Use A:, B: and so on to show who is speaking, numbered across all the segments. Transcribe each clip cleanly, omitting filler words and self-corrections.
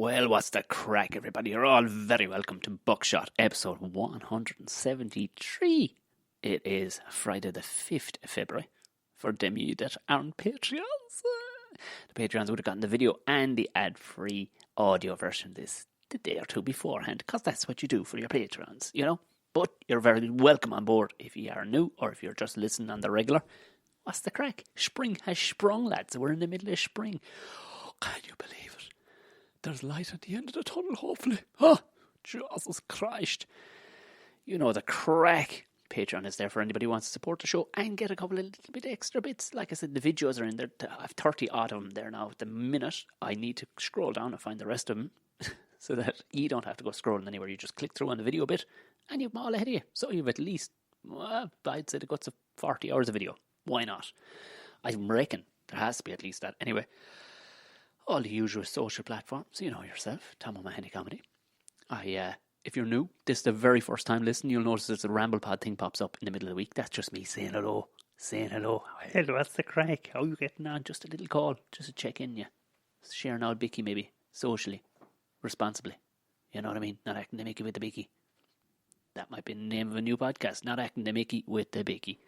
A: Well, what's the crack, everybody? You're all very welcome to Buckshot, episode 173. It is Friday the 5th of February. For them you that aren't Patreons, the Patreons would have gotten the video and the ad-free audio version this the day or two beforehand, because that's what you do for your Patreons, you know? But you're very welcome on board if you are new or if you're just listening on the regular. What's the crack? Spring has sprung, lads. We're in the middle of spring. Oh, can you believe it? There's light at the end of the tunnel, hopefully. Oh, Jesus Christ. You know the crack. Patreon is there for anybody who wants to support the show and get a couple of little bit extra bits. Like I said, the videos are in there. I have 30 odd of them there now. At the minute, I need to scroll down and find the rest of them so that you don't have to go scrolling anywhere. You just click through on the video bit and you've them all ahead of you. So you've at least, I'd say the guts of 40 hours of video. Why not? I reckon there has to be at least that. Anyway, all the usual social platforms. You know yourself, Tom O'Mahony Comedy. If you're new, this is the very first time listening, you'll notice there's a Ramble Pod thing pops up in the middle of the week. That's just me saying hello. Well, what's the crack? How are you getting on? Just a little call, just to check in, yeah. Sharing out Bicky, maybe, socially, responsibly. You know what I mean? Not acting the Mickey with the Bicky. That might be the name of a new podcast. Not acting the Mickey with the Bicky.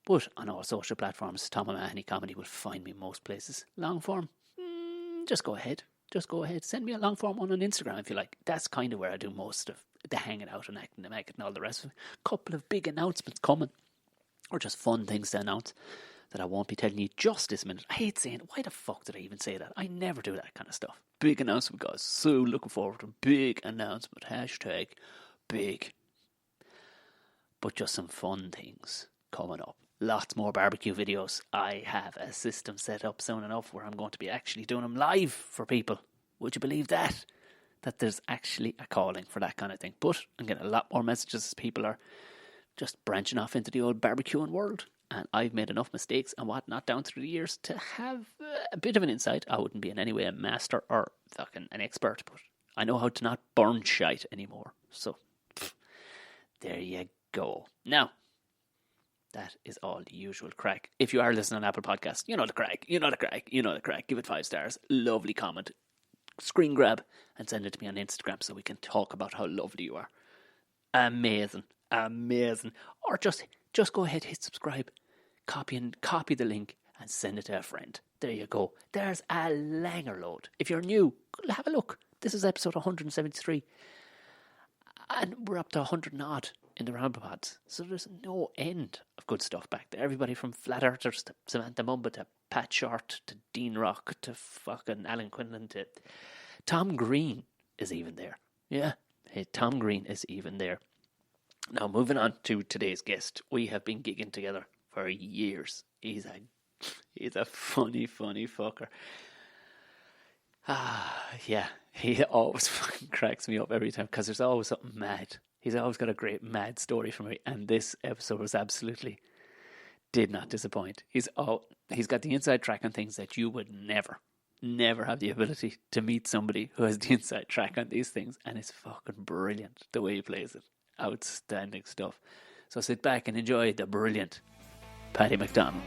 A: But on all social platforms, Tom O'Mahony Comedy will find me most places. Long form, just go ahead. Send me a long form one on Instagram if you like. That's kind of where I do most of the hanging out and acting, the make it and all the rest of it. Couple of big announcements coming. Or just fun things to announce that I won't be telling you just this minute. I hate saying it. Why the fuck did I even say that? I never do that kind of stuff. Big announcement, guys. So looking forward to a big announcement. Hashtag big. But just some fun things coming up. Lots more barbecue videos. I have a system set up soon enough where I'm going to be actually doing them live for people. Would you believe that? That there's actually a calling for that kind of thing. But I'm getting a lot more messages as people are just branching off into the old barbecuing world. And I've made enough mistakes and whatnot down through the years to have a bit of an insight. I wouldn't be in any way a master or fucking an expert, but I know how to not burn shite anymore. So, there you go. Now, that is all the usual crack. If you are listening on Apple Podcasts, you know the crack. Give it 5 stars. Lovely comment. Screen grab and send it to me on Instagram so we can talk about how lovely you are. Amazing. Or just go ahead, hit subscribe, copy the link and send it to a friend. There you go. There's a langer load. If you're new, have a look. This is episode 173. And we're up to 100 and odd in the Ramble Pods. So there's no end of good stuff back there. Everybody from Flat Earthers to Samantha Mumba to Pat Short to Dean Rock to fucking Alan Quinlan to Tom Green is even there. Yeah, hey, Tom Green is even there. Now, moving on to today's guest. We have been gigging together for years. He's a funny fucker. Yeah, he always fucking cracks me up every time because there's always something mad. He's always got a great mad story for me, and this episode was absolutely did not disappoint. He's got the inside track on things that you would never have the ability to meet somebody who has the inside track on these things, and it's fucking brilliant the way he plays it. Outstanding stuff. So sit back and enjoy the brilliant Paddy McDonnell.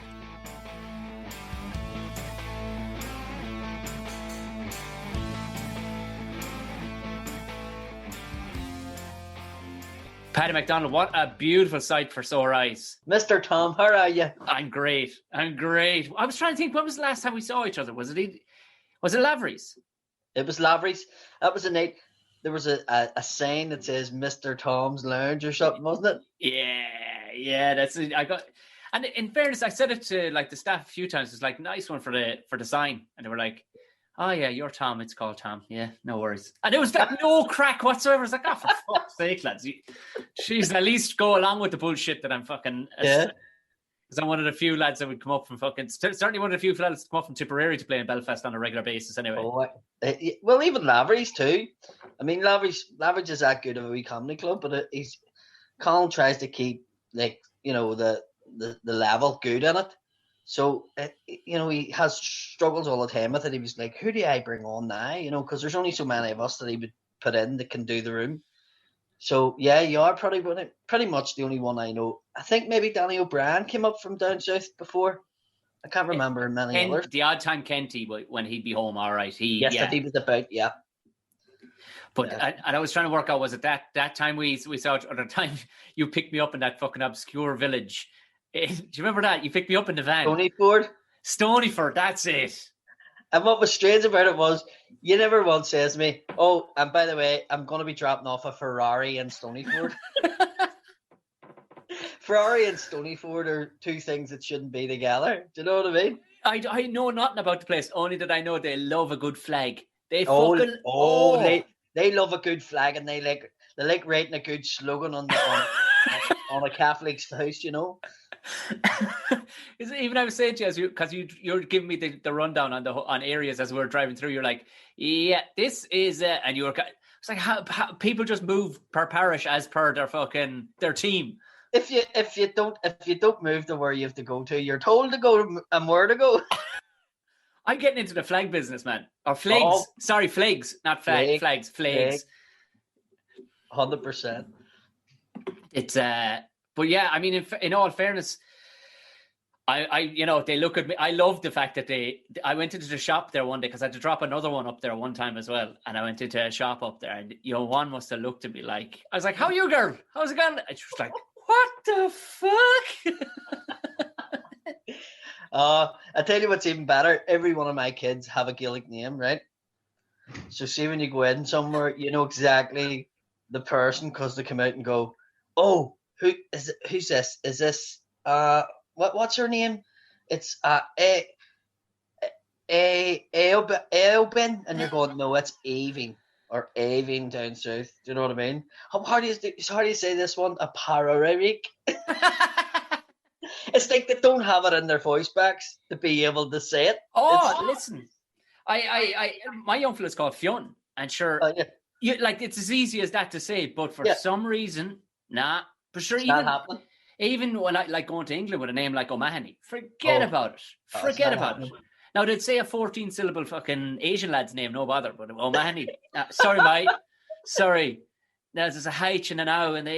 A: Paddy McDonnell, what a beautiful sight for sore eyes.
B: Mr. Tom, how are you?
A: I'm great. I was trying to think, when was the last time we saw each other? Was it Lavery's?
B: It was Lavery's. That was a night. There was a sign that says Mr. Tom's Lounge or something, wasn't
A: it? Yeah, that's it. And in fairness, I said it to like the staff a few times. It's like, nice one for the sign. And they were like, oh yeah, you're Tom. It's called Tom. Yeah, no worries. And it was like no crack whatsoever. It's like, oh, for fuck's sake, lads. Jeez, at least go along with the bullshit that I'm fucking... Yeah. Because I'm one of the few lads that would come up from fucking... Certainly one of the few lads that come up from Tipperary to play in Belfast on a regular basis anyway.
B: Well, even Lavery's too. I mean, Lavery's is that good of a wee comedy club, but Colin tries to keep, like, you know, the level good in it. So, you know, he has struggles all the time with it. He was like, who do I bring on now? You know, because there's only so many of us that he would put in that can do the room. So, yeah, you are pretty much the only one I know. I think maybe Danny O'Brien came up from down south before. I can't remember many others.
A: The odd time Kenty, when he'd be home, all right.
B: That he was about, yeah.
A: But and I was trying to work out, was it that time we saw it, or the time you picked me up in that fucking obscure village? Do you remember that? You picked me up in the van. Stonyford, that's it.
B: And what was strange about it was, you never once says to me, oh, and by the way, I'm going to be dropping off a Ferrari in Stonyford. Ferrari and Stonyford are two things that shouldn't be together. Do you know what I mean?
A: I know nothing about the place, only that I know they love a good flag. They
B: They love a good flag, and they like writing a good slogan on a Catholic's house, you know.
A: Even I was saying to you, because you're giving me the rundown on areas as we were driving through. You're like, yeah, this is and you were. It's like how people just move per parish as per their team.
B: If you don't move to where you have to go to, you're told to go and where to go.
A: I'm getting into the flag business, man. Or flags. Oh. Sorry, flags, not flags. Flags.
B: 100%.
A: It's but yeah, I mean, in all fairness, I they look at me. I love the fact that I went into the shop there one day because I had to drop another one up there one time as well, and I went into a shop up there, and one must have looked at me like, I was like, "How are you, girl? How's it going?" And she was like, "What the fuck?"
B: I tell you what's even better. Every one of my kids have a Gaelic name, right? So see, when you go in somewhere, you know exactly the person because they come out and go, "Oh, who's this? Is this what's her name? It's Aobin," and you're going, "No, it's Aving or Aving down south." Do you know what I mean? How do you say this one? A Pararik. It's like they don't have it in their voice backs to be able to say it.
A: Listen, I my young fella's called Fionn, and sure, it's as easy as that to say, but for some reason, nah. For sure, even when I like going to England with a name like O'Mahony, forget about it. Forget about it. Now they'd say a 14-syllable fucking Asian lad's name, no bother, but O'Mahony. Sorry, mate. Sorry. There's a H and an O, and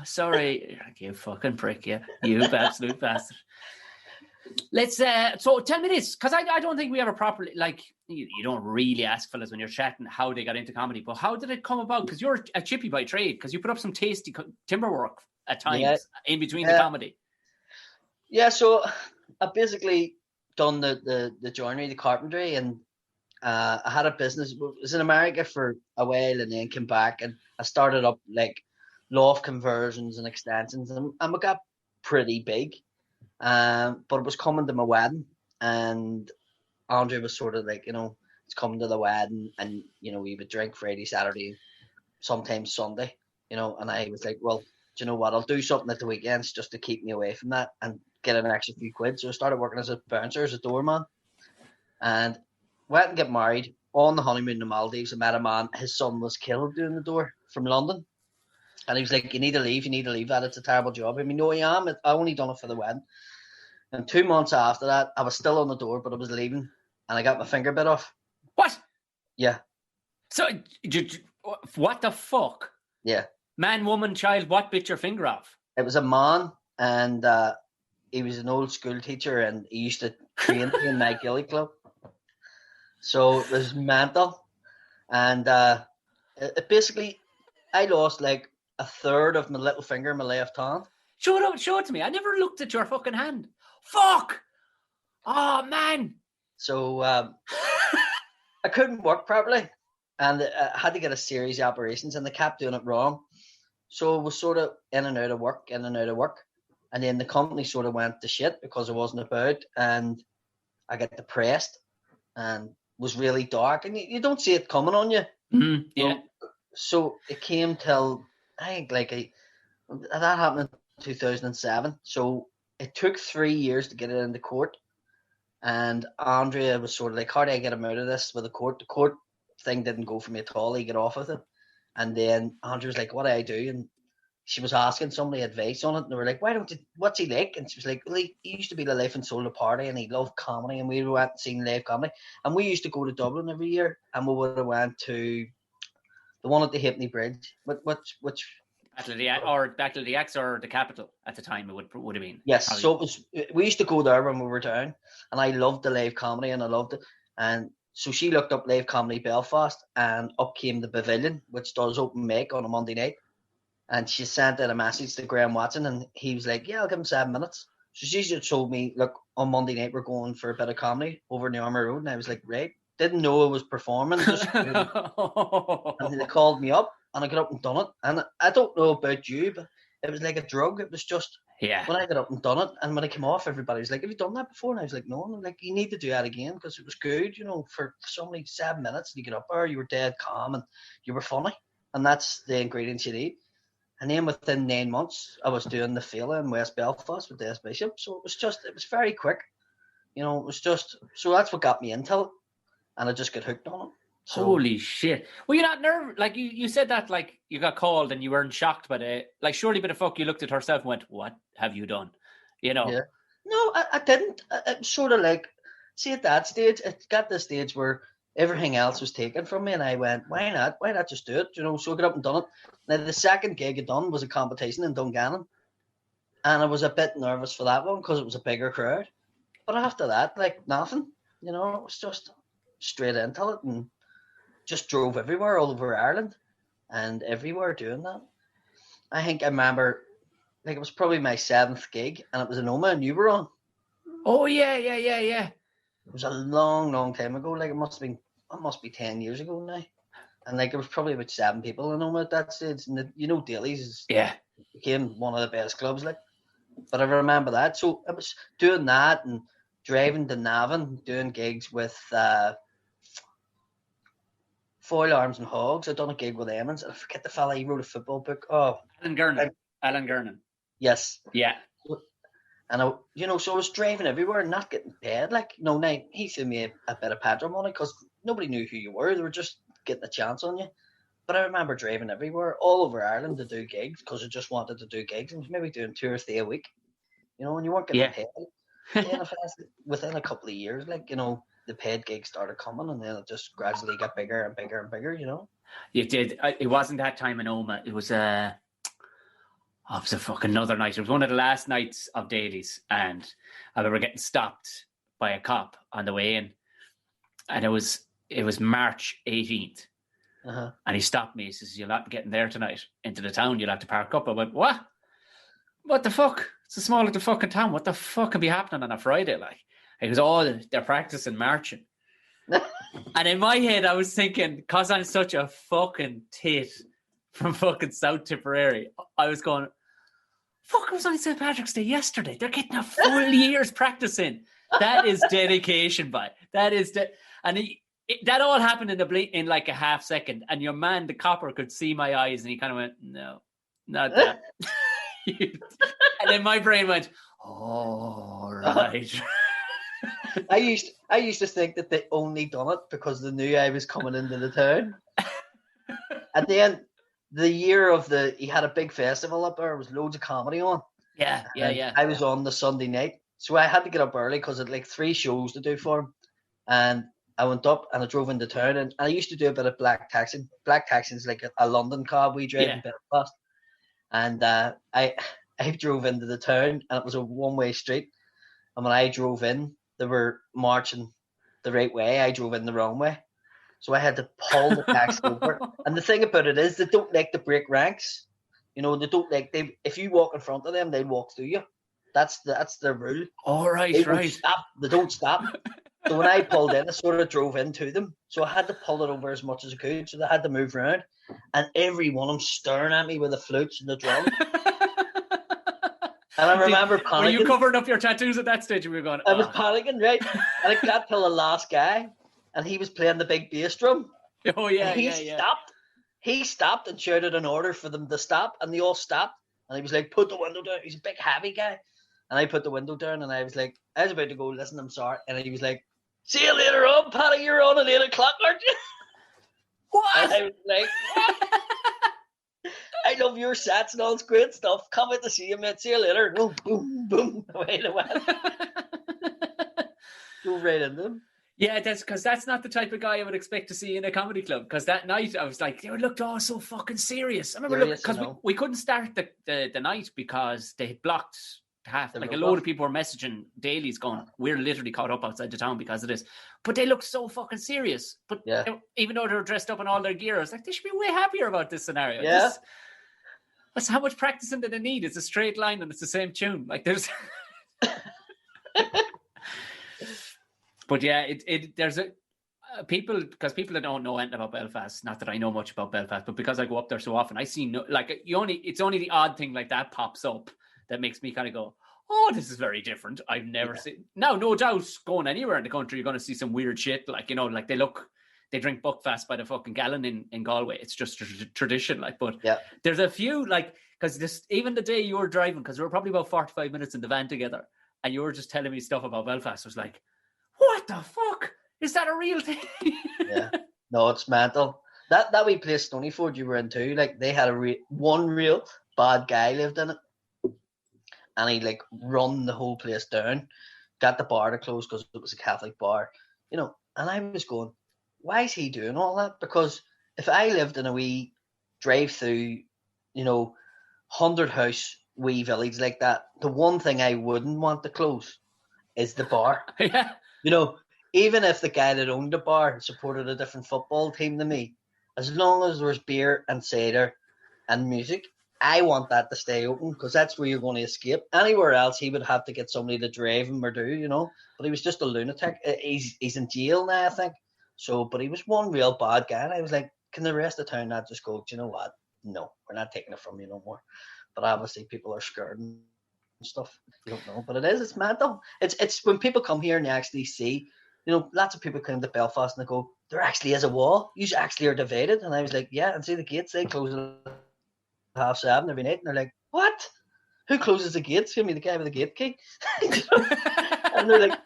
A: sorry, you fucking prick, you absolute bastard. Let's so tell me this, because I don't think we ever properly, like, you don't really ask fellas when you're chatting how they got into comedy, but how did it come about? Because you're a chippy by trade, because you put up some tasty timber work at times in between the comedy.
B: Yeah, so I basically done the joinery, the carpentry, and I had a business. I was in America for a while and then came back, and I started up like loft conversions and extensions, and I got pretty big. But it was coming to my wedding, and Andrew was sort of like, it's coming to the wedding, and we would drink Friday, Saturday, sometimes Sunday, and I was like, well, do you know what? I'll do something at the weekends just to keep me away from that and get an extra few quid. So I started working as a bouncer, as a doorman, and went and get married. On the honeymoon in the Maldives, I met a man. His son was killed doing the door from London. And he was like, you need to leave that. It's a terrible job. I mean, no, I am. I only done it for the wedding. And 2 months after that, I was still on the door, but I was leaving. And I got my finger bit off.
A: What?
B: Yeah.
A: So, what the fuck?
B: Yeah.
A: Man, woman, child, what bit your finger off?
B: It was a man, and he was an old school teacher, and he used to train me in my ghillie club. So it was mental. And it basically, I lost like a third of my little finger in my left hand.
A: Show it to me. I never looked at your fucking hand. Fuck! Oh, man.
B: So I couldn't work properly. And I had to get a series of operations, and they kept doing it wrong. So I was sort of in and out of work. And then the company sort of went to shit because I wasn't about. And I got depressed and was really dark. And you don't see it coming on you.
A: Mm-hmm. Yeah.
B: So it came till, I think, that happened in 2007. So it took 3 years to get it into court. And Andrea was sort of like, how do I get him out of this with the court? The court thing didn't go for me at all. He got off with it. And then Andrea was like, what do I do? And she was asking somebody advice on it. And they were like, what's he like? And she was like, well, he used to be the life and soul of the party, and he loved comedy. And we went and seen live comedy. And we used to go to Dublin every year. And we would have went to the one at the Hipney Bridge. Which
A: Battle of the Axe or the capital at the time. It would have been.
B: Yes,
A: Probably.
B: so it was. We used to go there when we were down, and I loved the live comedy, and I loved it. And so she looked up live comedy Belfast, and up came the Pavilion, which does open mic on a Monday night. And she sent out a message to Graham Watson, and he was like, "Yeah, I'll give him 7 minutes." So she just told me, "Look, on Monday night we're going for a bit of comedy over in the Armour Road," and I was like, "Right." Didn't know I was performing, and they called me up, and I got up and done it. And I don't know about you, but it was like a drug. It was just when I got up and done it, and when I came off, everybody was like, "Have you done that before?" And I was like, "No." And I'm like, "You need to do that again because it was good, for only 7 minutes. And you get up there, you were dead calm, and you were funny, and that's the ingredients you need." And then within 9 months, I was doing the Fela in West Belfast with Des Bishop. So it was very quick. It was just, so that's what got me into it. And I just got hooked on it. So,
A: holy shit. Well, you're not nervous. Like, you said that, like, you got called and you weren't shocked, but, like, surely but the fuck you looked at herself and went, what have you done?
B: Yeah. No, I didn't. It was sort of like, see, at that stage, it got to the stage where everything else was taken from me, and I went, why not? Why not just do it? So I got up and done it. Now, the second gig I done was a competition in Dungannon, and I was a bit nervous for that one because it was a bigger crowd. But after that, like, nothing. It was just straight into it and just drove everywhere, all over Ireland and everywhere doing that. I think I remember, like, it was probably my 7th gig, and it was in Oma, and you were on.
A: Oh, yeah.
B: It was a long, long time ago. Like, it must be 10 years ago now. And like, there was probably about 7 people in Oma at that stage. And Daly's became one of the best clubs. Like, but I remember that. So I was doing that and driving to Navan, doing gigs with Foil Arms and Hogs. I'd done a gig with Emmons. I forget the fella. He wrote a football book. Oh,
A: Alan Gernon.
B: Yes.
A: Yeah.
B: And so I was driving everywhere and not getting paid. Like, now he threw me a bit of petrol money because nobody knew who you were. They were just getting a chance on you. But I remember driving everywhere, all over Ireland, to do gigs because I just wanted to do gigs and maybe doing 2 or 3 a week. And you weren't getting paid. Then within a couple of years, like, the paid gigs started coming, and then it just gradually got bigger and bigger and bigger.
A: It did. It wasn't that time in Oma. It was a fucking another night. It was one of the last nights of Daly's, and I remember getting stopped by a cop on the way in, and it was March 18th, and he stopped me. He says, "You're not getting there tonight into the town. You'll have to park up." I went, "What? What the fuck? It's a small little fucking town. What the fuck can be happening on a Friday?" Like, it was all they're practicing marching. And in my head, I was thinking, because I'm such a fucking tit from fucking South Tipperary, I was going, fuck, it was only St. Patrick's Day yesterday. They're getting a full year's practicing. That is dedication, but that is that all happened in like a half second. And your man, the copper, could see my eyes, and he kind of went, "No, not that." And then my brain went, "All right."
B: I used to think that they only done it because they knew I was coming into the town. At the end, the year he had a big festival up there. There was loads of comedy on.
A: Yeah.
B: I was on the Sunday night, so I had to get up early because I had like 3 shows to do for him. And I went up and I drove into town, and I used to do a bit of black taxi. Black taxi is like a London cab we drive in Belfast. And I drove into the town, and it was a one-way street. And when I drove in, they were marching the right way. I drove in the wrong way. So I had to pull the taxi over. And the thing about it is they don't like to break ranks. They don't like, if you walk in front of them, they walk through you. That's their rule.
A: All right,
B: They don't stop. So when I pulled in, I sort of drove into them. So I had to pull it over as much as I could. So they had to move around. And every one of them staring at me with the flutes and the drums. And I remember panicking.
A: Were you covering up your tattoos at that stage? We were going,
B: I was panicking, right? And I got till the last guy, and he was playing the big bass drum.
A: Oh, yeah,
B: stopped. He stopped and shouted an order for them to stop, and they all stopped. And he was like, "Put the window down." He's a big, heavy guy. And I put the window down, and I was about to go, "Listen, I'm sorry." And he was like, "See you later on, Paddy. You're on at 8 o'clock, aren't you?"
A: What?
B: And I was like, "What?" "I love your sets and all this great stuff. Come out to see you, mate. See you later." Boom, boom, boom. Away they went. Drove right into them.
A: Yeah, that's not the type of guy I would expect to see in a comedy club. Because that night I was like, they looked all so fucking serious. I remember because we couldn't start the night because they had blocked half. Like a load of people were messaging dailies going, we're literally caught up outside the town because of this. But they looked so fucking serious. But even though they were dressed up in all their gear, I was like, they should be way happier about this scenario.
B: Yeah.
A: That's how much practicing do they need? It's a straight line and it's the same tune. Like there's. But yeah, there's people that don't know anything about Belfast. Not that I know much about Belfast, but because I go up there so often, I see it's only the odd thing like that pops up that makes me kind of go, oh, this is very different. I've never seen. Now, no doubt, going anywhere in the country, you're going to see some weird shit. Like like they drink Buckfast by the fucking gallon in Galway. It's just tradition. Like, but there's a few because even the day you were driving, because we were probably about 45 minutes in the van together, and you were just telling me stuff about Belfast. I was like, what the fuck? Is that a real thing?
B: Yeah. No, it's mental. That wee place, Stonyford, you were in too, like, they had one real bad guy lived in it. And he, like, run the whole place down. Got the bar to close because it was a Catholic bar. And I was going, why is he doing all that? Because if I lived in a wee drive-through, 100-house wee village like that, the one thing I wouldn't want to close is the bar.
A: Yeah.
B: Even if the guy that owned the bar supported a different football team than me, as long as there's beer and cider and music, I want that to stay open because that's where you're going to escape. Anywhere else, he would have to get somebody to drive him or do, But he was just a lunatic. He's in jail now, I think. So, but he was one real bad guy. And I was like, can the rest of town not just go, do you know what? No, we're not taking it from you no more. But obviously people are scared and stuff. You don't know. But it's mental. It's when people come here and you actually see, lots of people come to Belfast and they go, there actually is a wall. You actually are divided. And I was like, yeah, and see the gates, they close at 7:30 every night. And they're like, what? Who closes the gates? Give me the guy with the gate key. And they're like,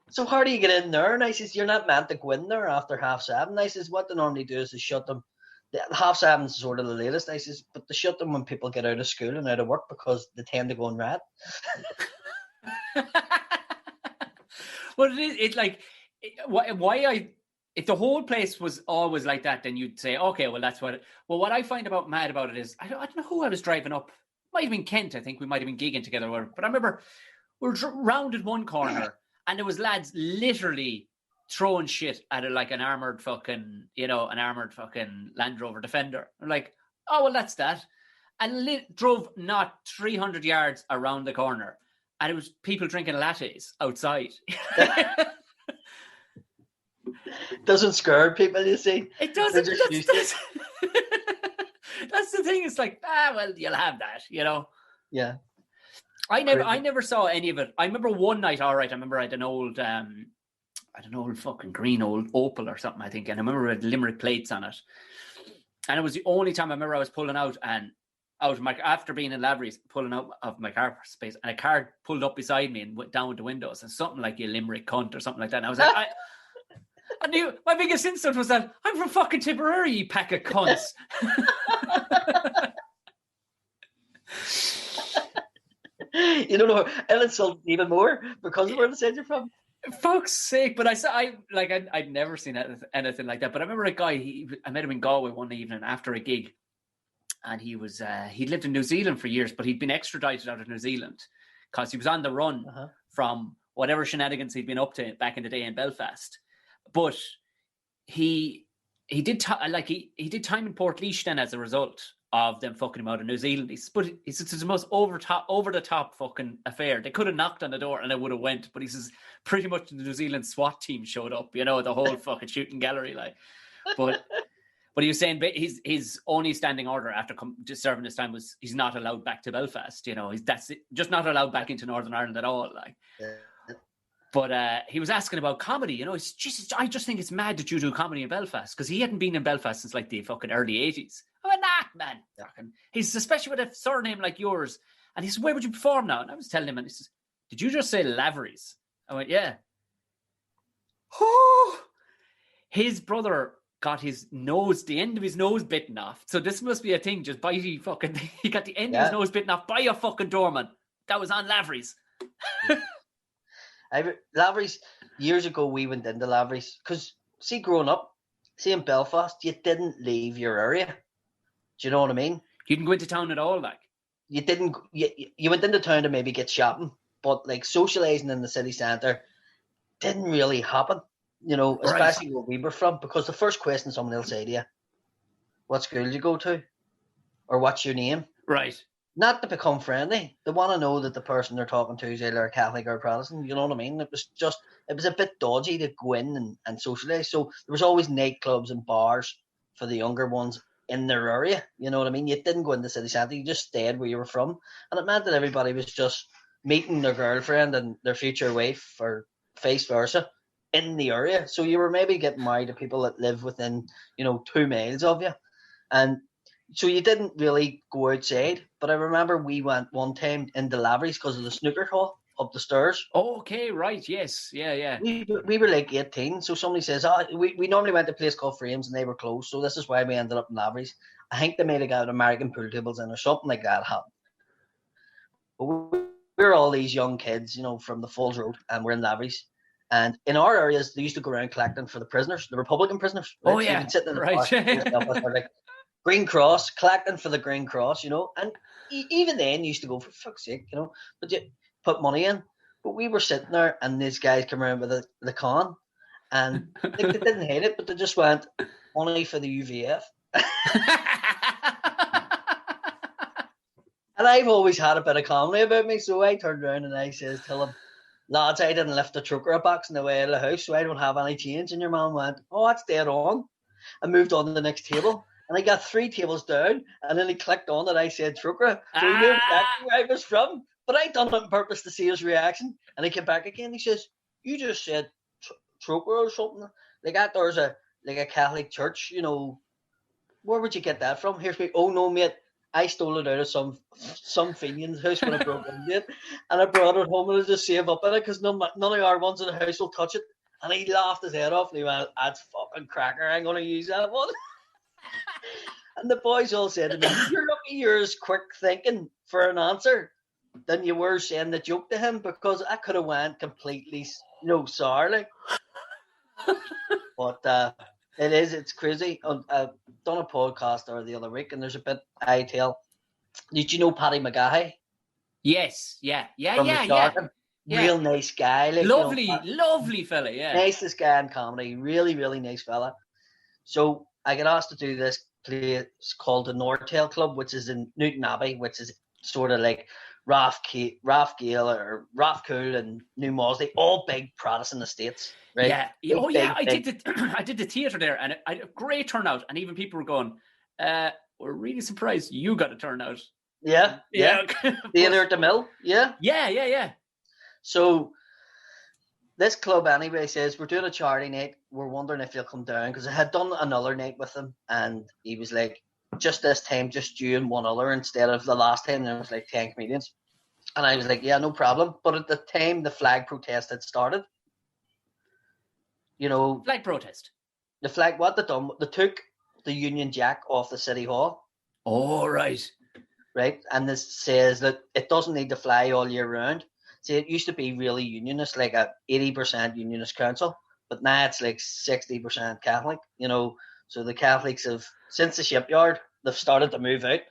B: so how do you get in there? And I says, you're not meant to go in there after 7:30. And I says, what they normally do is they shut them. 7:30 is sort of the latest. I says, but they shut them when people get out of school and out of work because they tend to go and rat.
A: Well, it's like, if the whole place was always like that, then you'd say, okay, well, that's what. Well, what I find mad about it is, I don't know who I was driving up. Might have been Kent. I think we might have been gigging together. But I remember we were rounded one corner, and there was lads literally throwing shit at it like an armored fucking Land Rover Defender. I'm like, oh well, that's that, and drove not 300 yards around the corner, and it was people drinking lattes outside.
B: Doesn't scare people, you see.
A: It doesn't. That's the thing. It's like, well, you'll have that,
B: Yeah.
A: I never saw any of it. I remember one night. All right, I remember I had an old fucking green old Opel or something, I think, and I remember it had Limerick plates on it. And it was the only time I remember I was pulling out after being in Lavery's, pulling out of my car space, and a car pulled up beside me and went down with the windows, and something like, you Limerick cunt or something like that. And I was like, I knew my biggest insult was that I'm from fucking Tipperary, you pack of cunts.
B: You don't know, and insult even more because of where they said you're from.
A: Fuck's sake! But I'd never seen anything like that. But I remember a guy. I met him in Galway one evening after a gig, and he'd lived in New Zealand for years, but he'd been extradited out of New Zealand because he was on the run from whatever shenanigans he'd been up to back in the day in Belfast. But he did time in Portlaoise then as a result of them fucking him out of New Zealand. He said it's the most over the top fucking affair. They could have knocked on the door and it would have went, but he says pretty much the New Zealand SWAT team showed up, the whole fucking shooting gallery, like. But he was saying his only standing order after just serving his time was he's not allowed back to Belfast. That's it, just not allowed back into Northern Ireland at all, like. Yeah. But he was asking about comedy, I just think it's mad that you do comedy in Belfast, because he hadn't been in Belfast since like the fucking early 80s. I went, nah, man. He's especially with a surname like yours. And he said, where would you perform now? And I was telling him, and he says, did you just say Lavery's? I went, yeah. Oh, his brother got the end of his nose bitten off. So this must be a thing, just by he got the end of his nose bitten off by a fucking doorman. That was on Lavery's.
B: Lavery's, years ago we went into Lavery's because, see, growing up, see in Belfast, you didn't leave your area. Do you know what I mean?
A: You didn't go into town at all, like?
B: You didn't. You went into town to maybe get shopping, but like socialising in the city centre didn't really happen. You know, especially where we were from, because the first question someone will say to you, "What school do you go to?" or "What's your name?"
A: Right.
B: Not to become friendly. They want to know that the person they're talking to is either a Catholic or a Protestant. You know what I mean? It was a bit dodgy to go in and socialise. So there was always nightclubs and bars for the younger ones in their area. You know what I mean? You didn't go into the city centre. You just stayed where you were from. And it meant that everybody was just meeting their girlfriend and their future wife or vice versa in the area. So you were maybe getting married to people that live within, 2 miles of you. And so you didn't really go outside. But I remember we went one time into Lavery's because of the snooker hall up the stairs.
A: Oh, okay, right, yes, yeah.
B: We were like 18, so somebody says, we normally went to a place called Frames and they were closed, so this is why we ended up in Lavery's. I think they made got American pool tables in or something like that happened. But we were all these young kids, from the Falls Road, and we're in Lavery's. And in our areas, they used to go around collecting for the prisoners, the Republican prisoners. Right?
A: Oh, yeah,
B: so you'd be sitting in the
A: right.
B: park, like Green Cross, collecting for the Green Cross, and even then you used to go, for fuck's sake, but you put money in. But we were sitting there, and these guys came around with the con, and they didn't hate it, but they just went, money for the UVF. And I've always had a bit of comedy about me, so I turned around and I says, tell them, lads, I didn't lift the trucker box in the way of the house, so I don't have any change. And your man went, oh, that's dead on. I moved on to the next table, and I got 3 tables down, and then he clicked on that I said trucker, so he knew exactly where I was from. But I done it on purpose to see his reaction, and he came back again. He says, you just said trucker or something. Like that, there's a Catholic church, where would you get that from? Here's me, oh no, mate, I stole it out of some Fenian's house when I broke into it, and I brought it home and I just save up in it because none of our ones in the house will touch it. And he laughed his head off and he went, that's fucking cracker, I'm going to use that one. And the boys all said to me, you're lucky you're as quick thinking for an answer than you were saying the joke to him, because I could have went completely, sour. Like. But it's crazy. I've done a podcast the other week, and there's a bit I tell. Did you know Paddy McGahey?
A: Yes, yeah.
B: Real nice guy. Like,
A: lovely fella, yeah.
B: Nicest guy in comedy. Really, really nice fella. So I got asked to do this place called the Nortel Club, which is in Newton Abbey, which is sort of like Ralph Gale or Ralph Cool and New Mosley, all big Protestant estates. Right?
A: Yeah. I did the theatre there, and I had a great turnout, and even people were going, we're really surprised you got a turnout.
B: Yeah. Theatre at the Mill, yeah.
A: Yeah.
B: So this club anyway says, we're doing a charity night, we're wondering if you'll come down, because I had done another night with him, and he was like, just this time, just you and one other, instead of the last time there was like 10 comedians. And I was like, yeah, no problem. But at the time the flag protest had started,
A: flag protest.
B: The flag, what they done? They took the Union Jack off the City Hall.
A: Oh, right.
B: Right, and this says that it doesn't need to fly all year round. See, it used to be really unionist, like a 80% unionist council, but now it's like 60% Catholic. So the Catholics have, since the shipyard, they've started to move out.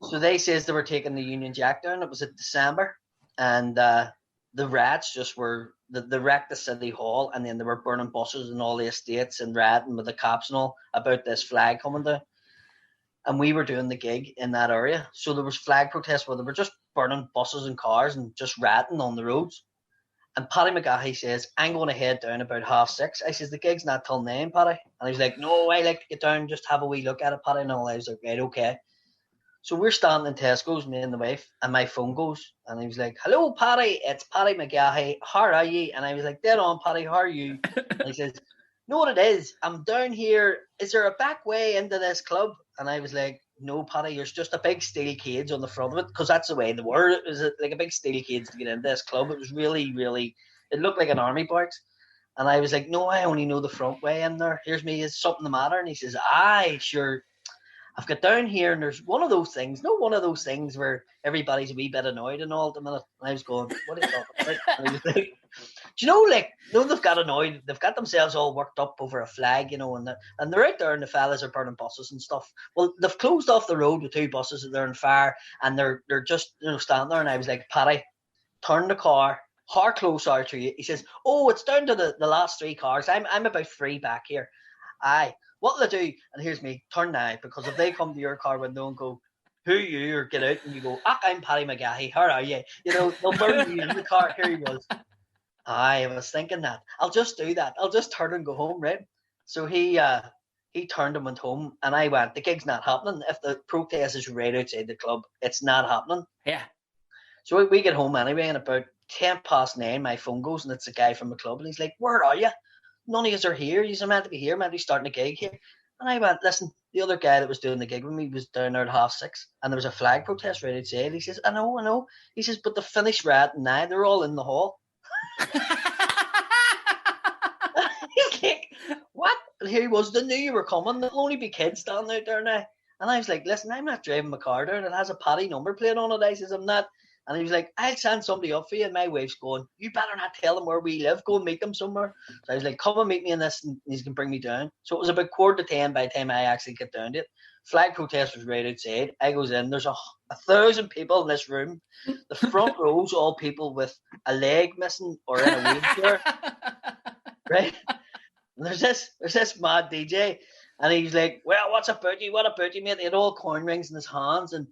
B: So they says they were taking the Union Jack down. It was in December, and the rats just were they wrecked the City Hall, and then they were burning buses in all the estates and ratting with the cops and all about this flag coming down. And we were doing the gig in that area, so there was flag protests where they were just burning buses and cars and just ratting on the roads. And Paddy McGahey says, I'm going to head down about 6:30. I says, the gig's not till 9, Paddy. And he's like, no, I like to get down, just have a wee look at it, Paddy. And all. I was like, right, okay. So we're standing in Tesco's, me and the wife, and my phone goes. And he was like, hello, Paddy, it's Paddy McGahey. How are you? And I was like, dead on, Paddy, how are you? And he says, know what it is? I'm down here. Is there a back way into this club? And I was like, no, Paddy, there's just a big steel cage on the front of it, because that's the way they were. It was like a big steel cage to get into this club. It was really, really, it looked like an army barracks. And I was like, no, I only know the front way in there. Here's me, is something the matter? And he says, aye, sure. I've got down here, and there's one of those things where everybody's a wee bit annoyed and all at the minute. And I was going, what are you talking about? And he was like, Do you know, like, they've got annoyed, they've got themselves all worked up over a flag, you know, and they're out there and the fellas are burning buses and stuff. Well, they've closed off the road with 2 buses that they're on fire, and they're just, you know, standing there, and I was like, Paddy, turn the car, how close are to you? He says, oh, it's down to the last 3 cars. I'm about 3 back here. Aye, what'll I do? And here's me, turn now, because if they come to your car window and go, who are you, or get out, and you go, I'm Paddy McGahey, how are you? You know, they'll burn you in the car. Here he was. I was thinking that. I'll just do that. I'll just turn and go home, right? So he turned and went home, and I went, the gig's not happening. If the protest is right outside the club, it's not happening.
A: Yeah.
B: So we get home anyway, and about 9:10, my phone goes, and it's a guy from the club, and he's like, where are you? None of us are here. You're meant to be here, meant to be starting a gig here. And I went, listen, the other guy that was doing the gig with me was down there at 6:30, and there was a flag protest right outside. He says, I know. He says, but the finished rat and I, they're all in the hall. He's like, what? And here he was, they knew you were coming. There'll only be kids standing out there now. And I was like, listen, I'm not driving my car down. It has a Paddy number plate on it. I says, I'm not. And he was like, I'll send somebody up for you. And my wife's going, you better not tell them where we live. Go and meet them somewhere. So I was like, come and meet me in this, and he's going to bring me down. So it was about 9:45 by the time I actually get down to it. Flag protest was right outside. I goes in. There's 1,000 people in this room. The front row's all people with a leg missing or in a wheelchair. Right? And there's this mad DJ. And he's like, well, what's about you? What about you, mate? He had all coin rings in his hands, and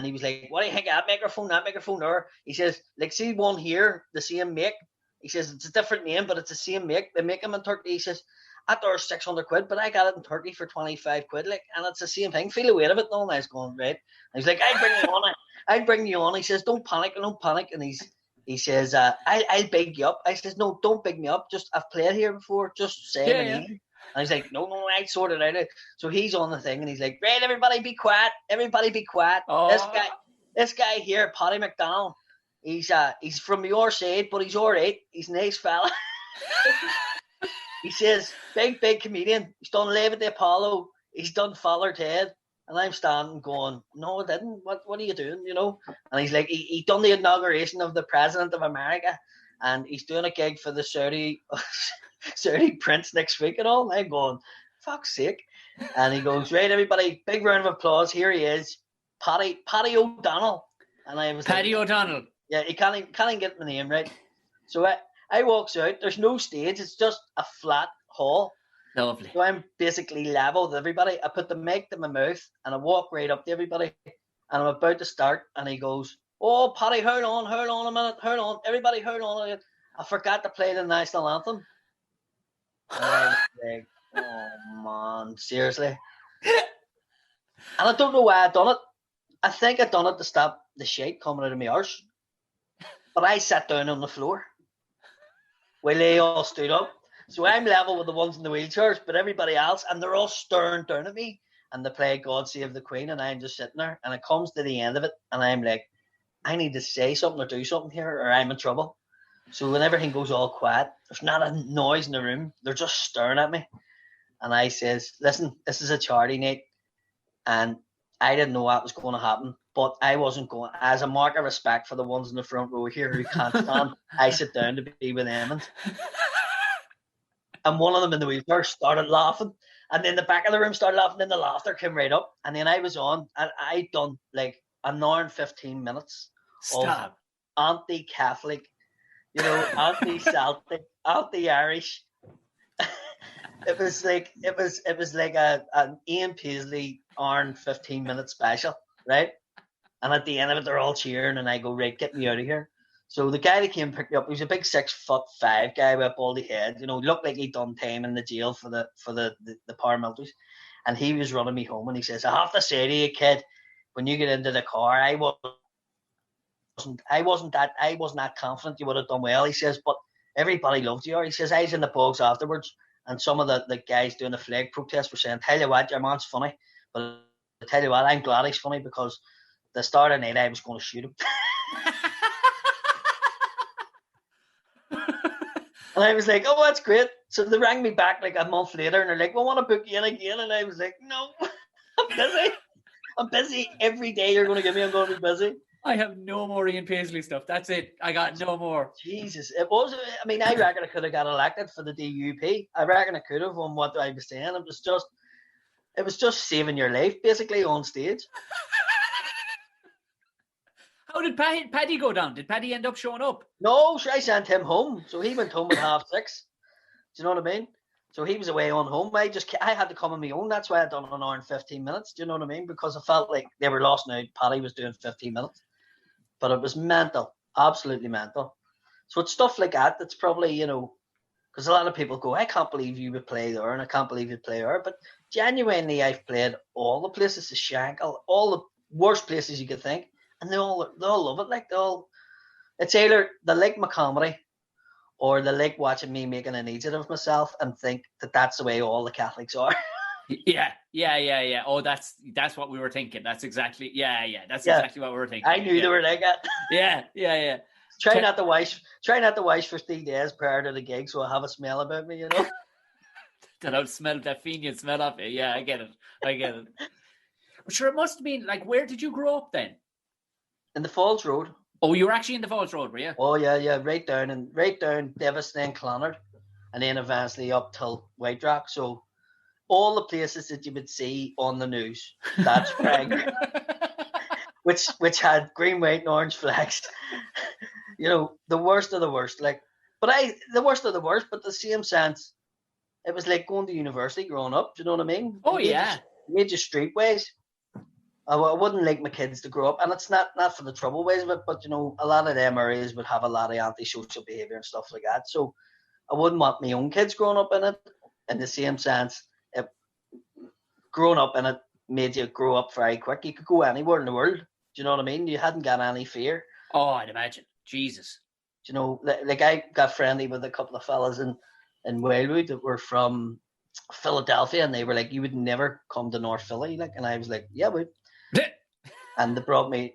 B: he was like, what do you think of that microphone there? He says, like, see one here, the same make. He says, it's a different name, but it's the same make. They make them in Turkey. He says, that there's 600 quid, but I got it in Turkey for 25 quid, like, and it's the same thing. Feel the weight of it. And I was going, right. And he's like, I'll bring you on. He says, don't panic. And he says, I'll big you up. I says, no, don't big me up. Just, I've played here before. Just say my name. And he's like, no, I'd sort it out. So he's on the thing, and he's like, right, everybody be quiet. Oh. This guy here, Paddy McDonnell, he's from your side, but he's all right. He's a nice fella. He says, big comedian. He's done Live at the Apollo. He's done Father Ted. And I'm standing going, no, I didn't. What are you doing, you know? And he's like, he done the inauguration of the President of America, and he's doing a gig for the Saudi Prince next week and all. And I'm going, fuck's sake. And he goes, right, everybody, big round of applause. Here he is, Paddy O'Donnell. And I was
A: Paddy O'Donnell.
B: Yeah, he can't even get my name right. So I walks out. There's no stage. It's just a flat hall.
A: Lovely.
B: So I'm basically level with everybody. I put the mic to my mouth and I walk right up to everybody. And I'm about to start. And he goes, oh, Paddy, hold on a minute. Hold on. Everybody, hold on. I forgot to play the national anthem. And I was like, oh, man, seriously. And I don't know why I done it. I think I done it to stop the shit coming out of my arse. But I sat down on the floor while they all stood up. So I'm level with the ones in the wheelchairs, but everybody else, and they're all staring down at me, and they play God Save the Queen, and I'm just sitting there, and it comes to the end of it, and I'm like, I need to say something or do something here, or I'm in trouble. So when everything goes all quiet, there's not a noise in the room, they're just staring at me. And I says, listen, this is a charity night, and I didn't know what was going to happen, but I wasn't going, as a mark of respect for the ones in the front row here who can't stand, I sit down to be with them. And one of them in the wheelchair started laughing. And then the back of the room started laughing. Then the laughter came right up. And then I was on. And I'd done like an hour and 15 minutes of anti-Catholic, you know, anti-Celtic, anti-Irish. It was like an Ian Paisley hour and 15-minute special, right? And at the end of it, they're all cheering. And I go, right, get me out of here. So the guy that came and picked me up, he was a big 6'5" guy with a baldy head. You know, looked like he'd done time in the jail for the paramilitaries. And he was running me home, and he says, I have to say to you, kid, when you get into the car, I wasn't that confident you would have done well. He says, but everybody loved you. He says, I was in the bogs afterwards, and some of the guys doing the flag protest were saying, tell you what, your man's funny. But I tell you what, I'm glad he's funny, because the start of the night I was going to shoot him. And I was like, oh, that's great. So they rang me back like a month later, and they're like, well, I want to book you in again. And I was like, no, I'm busy. I'm busy every day you're going to give me. I'm going to be busy.
A: I have no more Ian Paisley stuff. That's it. I got no more.
B: Jesus, it was. I mean, I reckon I could have got elected for the DUP. I reckon I could have on what I was saying. It was just saving your life, basically, on stage.
A: How did Paddy go down? Did Paddy end up showing up?
B: No, sure, I sent him home, so he went home at 6:30. Do you know what I mean? So he was away on home. I had to come on my own. That's why I done an hour and 15 minutes. Do you know what I mean? Because I felt like they were lost now. Paddy was doing 15 minutes, but it was mental, absolutely mental. So it's stuff like that that's probably, because a lot of people go, I can't believe you would play there, and I can't believe you'd play there. But genuinely, I've played all the places, the Shankill, all the worst places you could think, and they all love it. Like it's either they like my comedy, or they like watching me making an idiot of myself and think that that's the way all the Catholics are.
A: Yeah. Oh, that's what we were thinking. That's exactly, exactly what we were thinking.
B: I knew they were like that.
A: Yeah.
B: Try not to wash for 3 days prior to the gig, so I have a smell about me,
A: That I'll smell that Fenian smell of it. Yeah, I get it. Sure, it must have been like, where did you grow up then?
B: In the Falls Road.
A: Oh, you were actually in the Falls Road, were you?
B: Oh yeah, right down Davis, then Clonard, and then eventually up till White Rock. So all the places that you would see on the news, that's where I grew, which had green, white, and orange flags. The worst of the worst. The worst of the worst, but the same sense, it was like going to university growing up. Do you know what I mean?
A: Oh yeah,
B: major streetways. I wouldn't like my kids to grow up, and it's not for the trouble ways of it, but a lot of them areas would have a lot of antisocial behaviour and stuff like that. So I wouldn't want my own kids growing up in it. In the same sense, growing up in it made you grow up very quick. You could go anywhere in the world. Do you know what I mean? You hadn't got any fear.
A: Oh, I'd imagine. Jesus.
B: Like I got friendly with a couple of fellas in Wildwood that were from Philadelphia, and they were like, "You would never come to North Philly," and I was like, "Yeah, we." And they brought me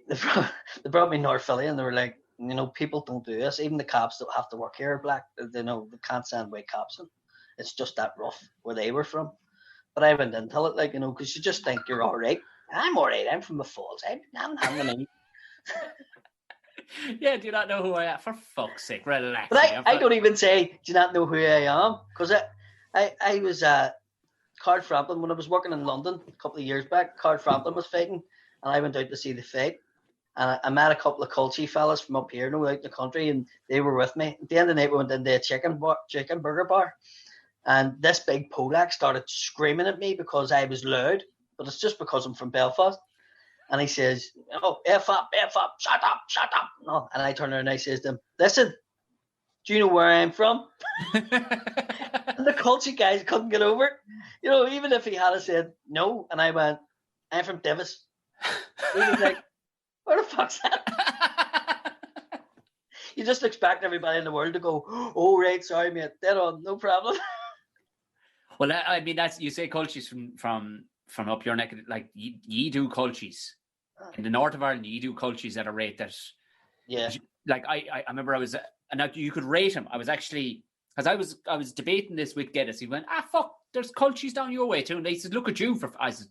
B: North Philly, and they were like, people don't do this. Even the cops that have to work here are black. They can't send white cops in. It's just that rough where they were from. But I went into it, because you just think you're all right. I'm all right. I'm from the Falls. I'm hanging in.
A: Yeah, do you not know who I am? For fuck's sake, relax.
B: But I don't even say, do you not know who I am? Because I was Card Frampton when I was working in London a couple of years back. Card Frampton was fighting, and I went out to see the fight. And I met a couple of culty fellas from up here, out in the country, and they were with me. At the end of the night, we went into a chicken burger bar, and this big Polak started screaming at me because I was loud, but it's just because I'm from Belfast. And he says, "Oh, F up, shut up." No. And I turn around and I says to him, "Listen, do you know where I'm from?" And the culty guys couldn't get over it. Even if he had said no, and I went, "I'm from Davis." He was like, "Where the fuck's that?" You just expect everybody in the world to go, "Oh, right, sorry, mate, dead on, no problem."
A: Well, I mean, that's, you say cultures from up your neck, like ye do cultures in the north of Ireland. Ye do cultures at a rate that,
B: yeah.
A: Like I remember and now you could rate him. I was actually, because I was debating this with Geddes. He went, fuck, there's cultures down your way too, and they said, look at you. I said,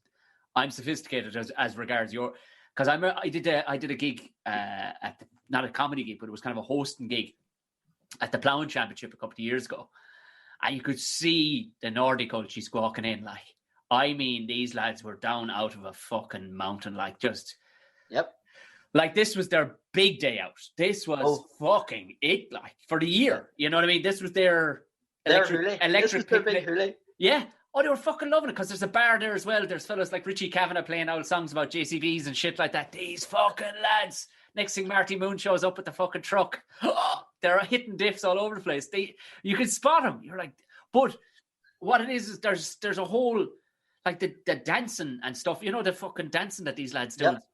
A: I'm sophisticated as regards your, because I did a gig at not a comedy gig, but it was kind of a hosting gig at the Ploughing Championship a couple of years ago, and you could see the Nordic cultures walking in. Like, I mean, these lads were down out of a fucking mountain, just.
B: Yep.
A: Like, this was their big day out. This was fucking it, for the year. You know what I mean? This was their electric
B: this is their big hoolie.
A: Yeah. Oh, they were fucking loving it, because there's a bar there as well. There's fellas like Richie Kavanagh playing old songs about JCBs and shit like that. These fucking lads. Next thing, Marty Moon shows up with the fucking truck. Oh, they're hitting diffs all over the place. You can spot them. You're like, but what it is there's a whole, like, the dancing and stuff. The fucking dancing that these lads do. Yep.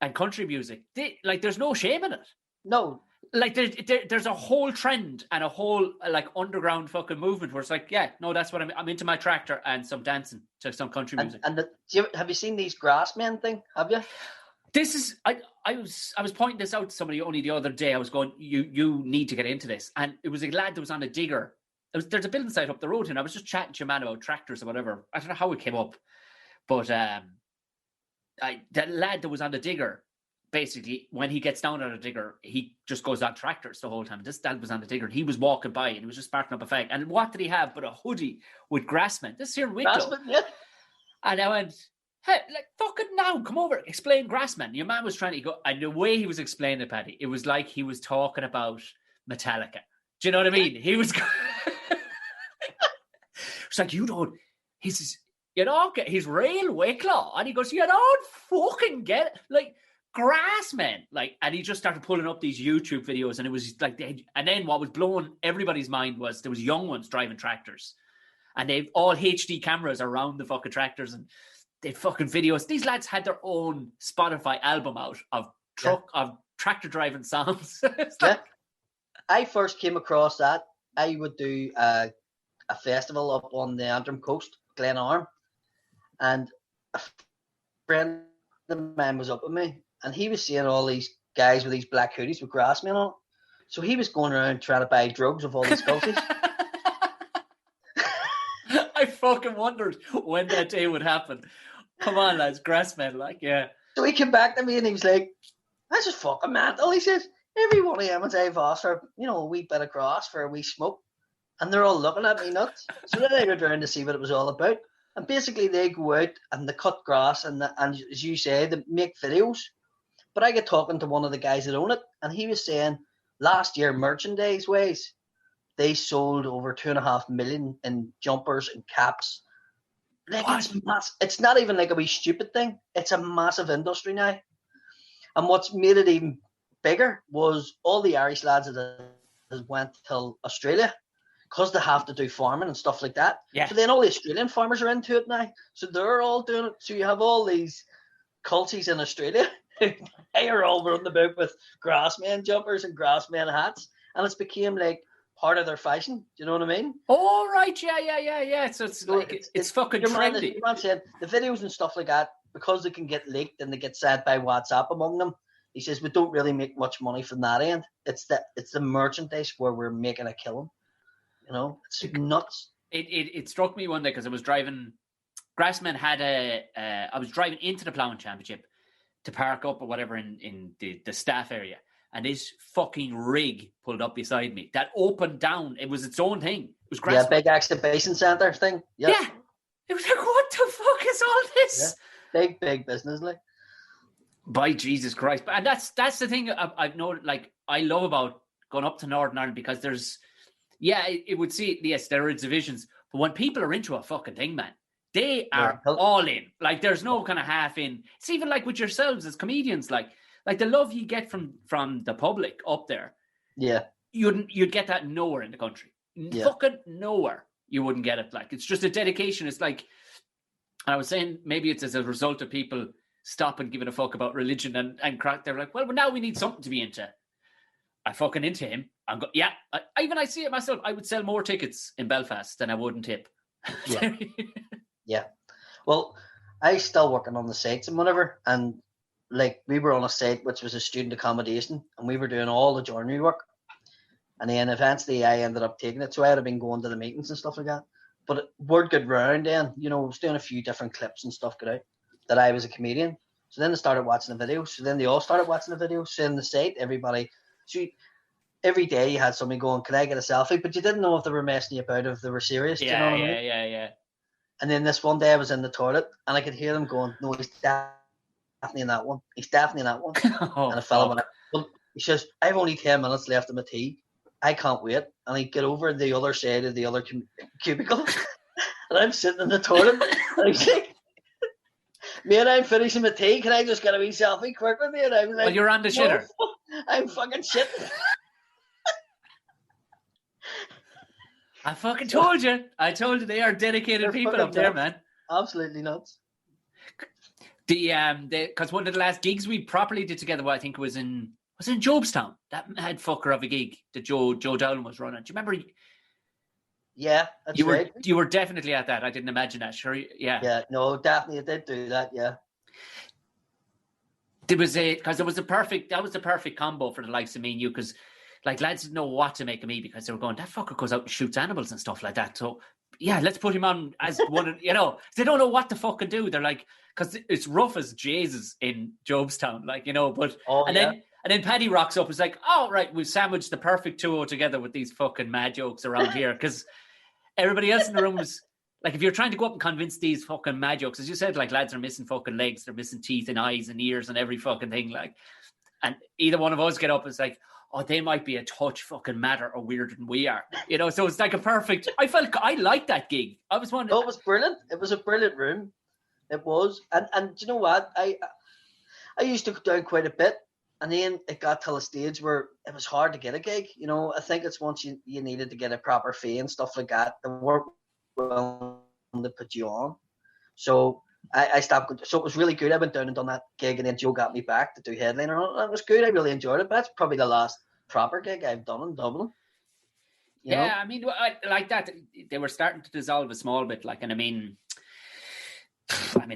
A: And country music. There's no shame in it.
B: No.
A: Like, there's a whole trend and a whole, underground fucking movement where it's like, yeah, no, that's what I'm into, my tractor and some dancing to some country music.
B: And have you seen these Grassmen thing? Have you?
A: This is, I was pointing this out to somebody only the other day. I was going, you need to get into this. And it was a lad that was on a digger. There's a building site up the road, and I was just chatting to a man about tractors or whatever. I don't know how it came up, but that lad that was on the digger basically, when he gets down on a digger, he just goes on tractors the whole time. This dad was on the digger, and he was walking by, and he was just sparking up a fag. And what did he have but a hoodie with Grassmen? This here in Wicklow.
B: Grassmen, yeah.
A: And I went, hey, like, fuck it now, come over, explain Grassmen. Your man was trying to go, and the way he was explaining it, Paddy, it was like he was talking about Metallica. Do you know what I mean? He was... It's like, you don't... He's real Wicklow. And he goes, you don't fucking get it. Like, Grassmen. Like, and he just started pulling up these YouTube videos, and it was like... And then what was blowing everybody's mind was there was young ones driving tractors. And they've all HD cameras around the fucking tractors, and they fucking videos. These lads had their own Spotify album out of tractor driving songs. Like...
B: I first came across that. I would do a festival up on the Antrim coast, Glenarm, and a friend of mine was up with me, and he was seeing all these guys with these black hoodies with Grassmen on it. So he was going around trying to buy drugs of all these culties.
A: I fucking wondered when that day would happen. Come on, lads, Grassmen, like, yeah.
B: So he came back to me and he was like, "That's just fucking mental." He says, "Every one of them is I've asked for, a wee bit of grass for a wee smoke." And they're all looking at me nuts. So then I went around to see what it was all about. And basically they go out and they cut grass and as you say, they make videos. But I get talking to one of the guys that own it, and he was saying last year, merchandise ways, they sold over 2.5 million in jumpers and caps. Like, it's not even like a wee stupid thing. It's a massive industry now. And what's made it even bigger was all the Irish lads that went to Australia, because they have to do farming and stuff like that.
A: Yeah.
B: So then all the Australian farmers are into it now. So they're all doing it. So you have all these culties in Australia. They are all running about with Grassmen jumpers and Grassmen hats. And it's became like part of their fashion. Do you know what I mean?
A: Oh, right. Yeah. So it's fucking trendy.
B: Your man said the videos and stuff like that, because they can get leaked and they get sent by WhatsApp among them, he says, we don't really make much money from that end. It's the merchandise where we're making a killing. It's nuts.
A: It struck me one day because I was driving. Grassmen had I was driving into the ploughing championship to park up or whatever in the staff area, and this fucking rig pulled up beside me. That opened down. It was its own thing. It was Grassmen.
B: Yeah, big exhibition centre thing. Yep.
A: Yeah. It was like, what the fuck is all this?
B: Yeah. Big business, like.
A: By Jesus Christ. And that's the thing I've noted. Like, I love about going up to Northern Ireland, because there's. Yeah, it would see, yes, there are divisions, but when people are into a fucking thing, man, they are all in. Like, there's no kind of half in. It's even like with yourselves as comedians, like the love you get from the public up there.
B: Yeah.
A: You'd get that nowhere in the country. Yeah. Fucking nowhere you wouldn't get it. Like, it's just a dedication. It's like, I was saying, maybe it's as a result of people stopping giving a fuck about religion and crack. They're like, well, now we need something to be into. I'm fucking into him. I see it myself. I would sell more tickets in Belfast than I would in Tip.
B: Yeah. Yeah. Well, I still working on the sites and whatever, and like we were on a site which was a student accommodation, and we were doing all the joinery work. And then eventually I ended up taking it. So I had been going to the meetings and stuff like that. But word got round then, I was doing a few different clips and stuff got out that I was a comedian. So then they started watching the videos. So then they all started watching the videos. So in the site, everybody, every day you had somebody going, can I get a selfie? But you didn't know if they were messing you about, if they were serious.
A: Yeah,
B: do you know what I mean?
A: Yeah.
B: And then this one day I was in the toilet and I could hear them going, no, he's definitely in that one. He's definitely in that one. And a fella went, well, he says, I've only 10 minutes left of my tea. I can't wait. And he'd get over the other side of the other cubicle. And I'm sitting in the toilet. And he's like, mate, I'm finishing my tea. Can I just get a wee selfie quick with you? And I'm like,
A: well, you're on the shitter.
B: I'm fucking shitting.
A: I fucking told you. I told you they are dedicated people up there, man.
B: Absolutely nuts.
A: Because one of the last gigs we properly did together, I think was in Jobstown. That mad fucker of a gig that Joe Dowling was running. Do you remember?
B: Yeah, that's right.
A: You were definitely at that. I didn't imagine that. Sure, yeah.
B: Yeah, no, definitely, I did do that. Yeah.
A: There was the perfect combo for the likes of me and you, because like lads didn't know what to make of me because they were going, that fucker goes out and shoots animals and stuff like that. So yeah, let's put him on as one of, they don't know what to fucking do. They're like, because it's rough as Jesus in Jobstown, like, but, and then Paddy rocks up. It's like, oh, right, we've sandwiched the perfect duo together with these fucking mad jokes around here. Because everybody else in the room was, like, if you're trying to go up and convince these fucking mad jokes, as you said, like, lads are missing fucking legs, they're missing teeth and eyes and ears and every fucking thing, like, and either one of us get up and it's like, oh, they might be a touch fucking madder or weirder than we are. So it's like a perfect, I liked that gig. I was wondering.
B: Oh, it was brilliant. It was a brilliant room. It was. And do you know what? I used to go down quite a bit. And then it got to a stage where it was hard to get a gig. I think it's once you needed to get a proper fee and stuff like that, they weren't willing to put you on. So I stopped. So it was really good. I went down and done that gig, and then Joe got me back to do headliner. And it was good. I really enjoyed it. But that's probably the last proper gig I've done in Dublin.
A: Yeah, I mean, like that, they were starting to dissolve a small bit. Like, and I mean,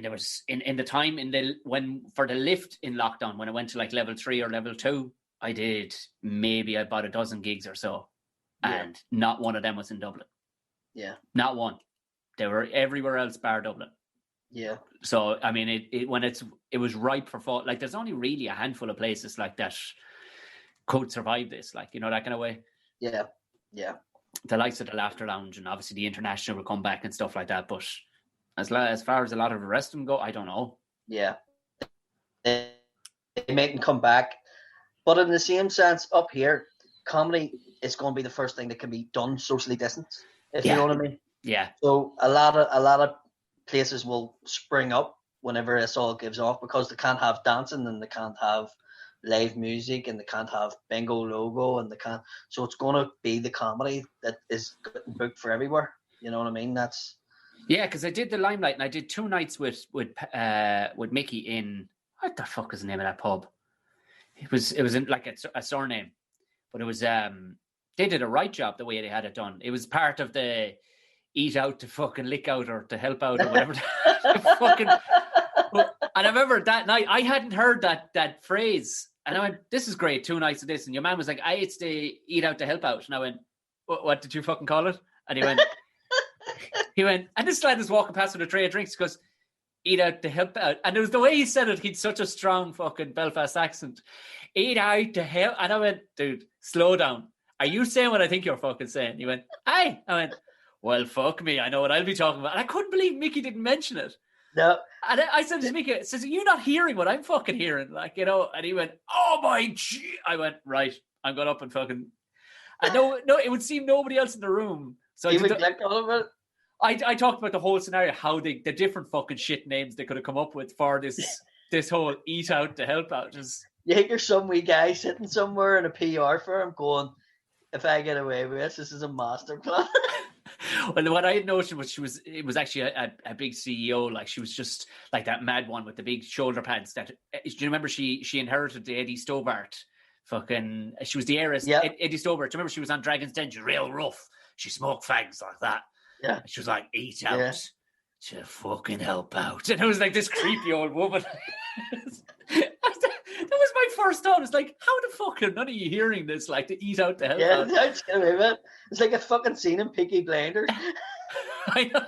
A: there was in the time when for the lift in lockdown, when I went to like level 3 or level 2, I did maybe about a dozen gigs or so, and not one of them was in Dublin.
B: Yeah,
A: not one. They were everywhere else bar Dublin.
B: Yeah.
A: So I mean, it was ripe for fall. Like, there's only really a handful of places like that could survive this, like, that kind of way.
B: Yeah, yeah.
A: The likes of the Laughter Lounge and obviously the International will come back and stuff like that, but as far as a lot of the rest of them go, I don't know.
B: Yeah. They make them come back. But in the same sense, up here, comedy is going to be the first thing that can be done socially distanced, if you know what I mean.
A: Yeah.
B: So a lot of places will spring up whenever this all gives off, because they can't have dancing and they can't have live music and they can't have bingo logo and they can't. So it's going to be the comedy that is getting booked for everywhere. You know what I mean? That's.
A: Yeah, because I did the Limelight and I did 2 nights with Mickey in, what the fuck is the name of that pub? It was in like a surname, but it was they did a right job the way they had it done. It was part of the eat out to fucking lick out or to help out or whatever. And I remember that night I hadn't heard that phrase, and I went, "This is great, 2 nights of this." And your man was like, "It's the eat out to help out," and I went, "What did you fucking call it?" And he went, and this lad is walking past with a tray of drinks, because eat out to help out. And it was the way he said it, he'd such a strong fucking Belfast accent. Eat out to help. And I went, dude, slow down. Are you saying what I think you're fucking saying? He went, aye. I went, well, fuck me. I know what I'll be talking about. And I couldn't believe Mickey didn't mention it.
B: No.
A: And I said to Mickey, are you not hearing what I'm fucking hearing? Like, and he went, oh my G. I went, right. I'm going up and fucking. And no, it would seem nobody else in the room. So
B: he would collect all of it.
A: I talked about the whole scenario, how the different fucking shit names they could have come up with for this whole eat out to help out.
B: You think you're some wee guy sitting somewhere in a PR firm going, if I get away with this is a master plan.
A: Well, what I had noticed was it was actually a big CEO. Like, she was just like that mad one with the big shoulder pads. Do you remember she inherited the Eddie Stobart? Fucking, she was the heiress. Yeah. Eddie Stobart. Do you remember she was on Dragon's Den? She's real rough. She smoked fags like that.
B: Yeah.
A: She was like, eat out to fucking help out. And it was like this creepy old woman. That was my first thought. It's like, how the fuck are none of you hearing this? Like, to eat out to help out.
B: Yeah, it's like a fucking scene in Peaky Blinders.
A: I know.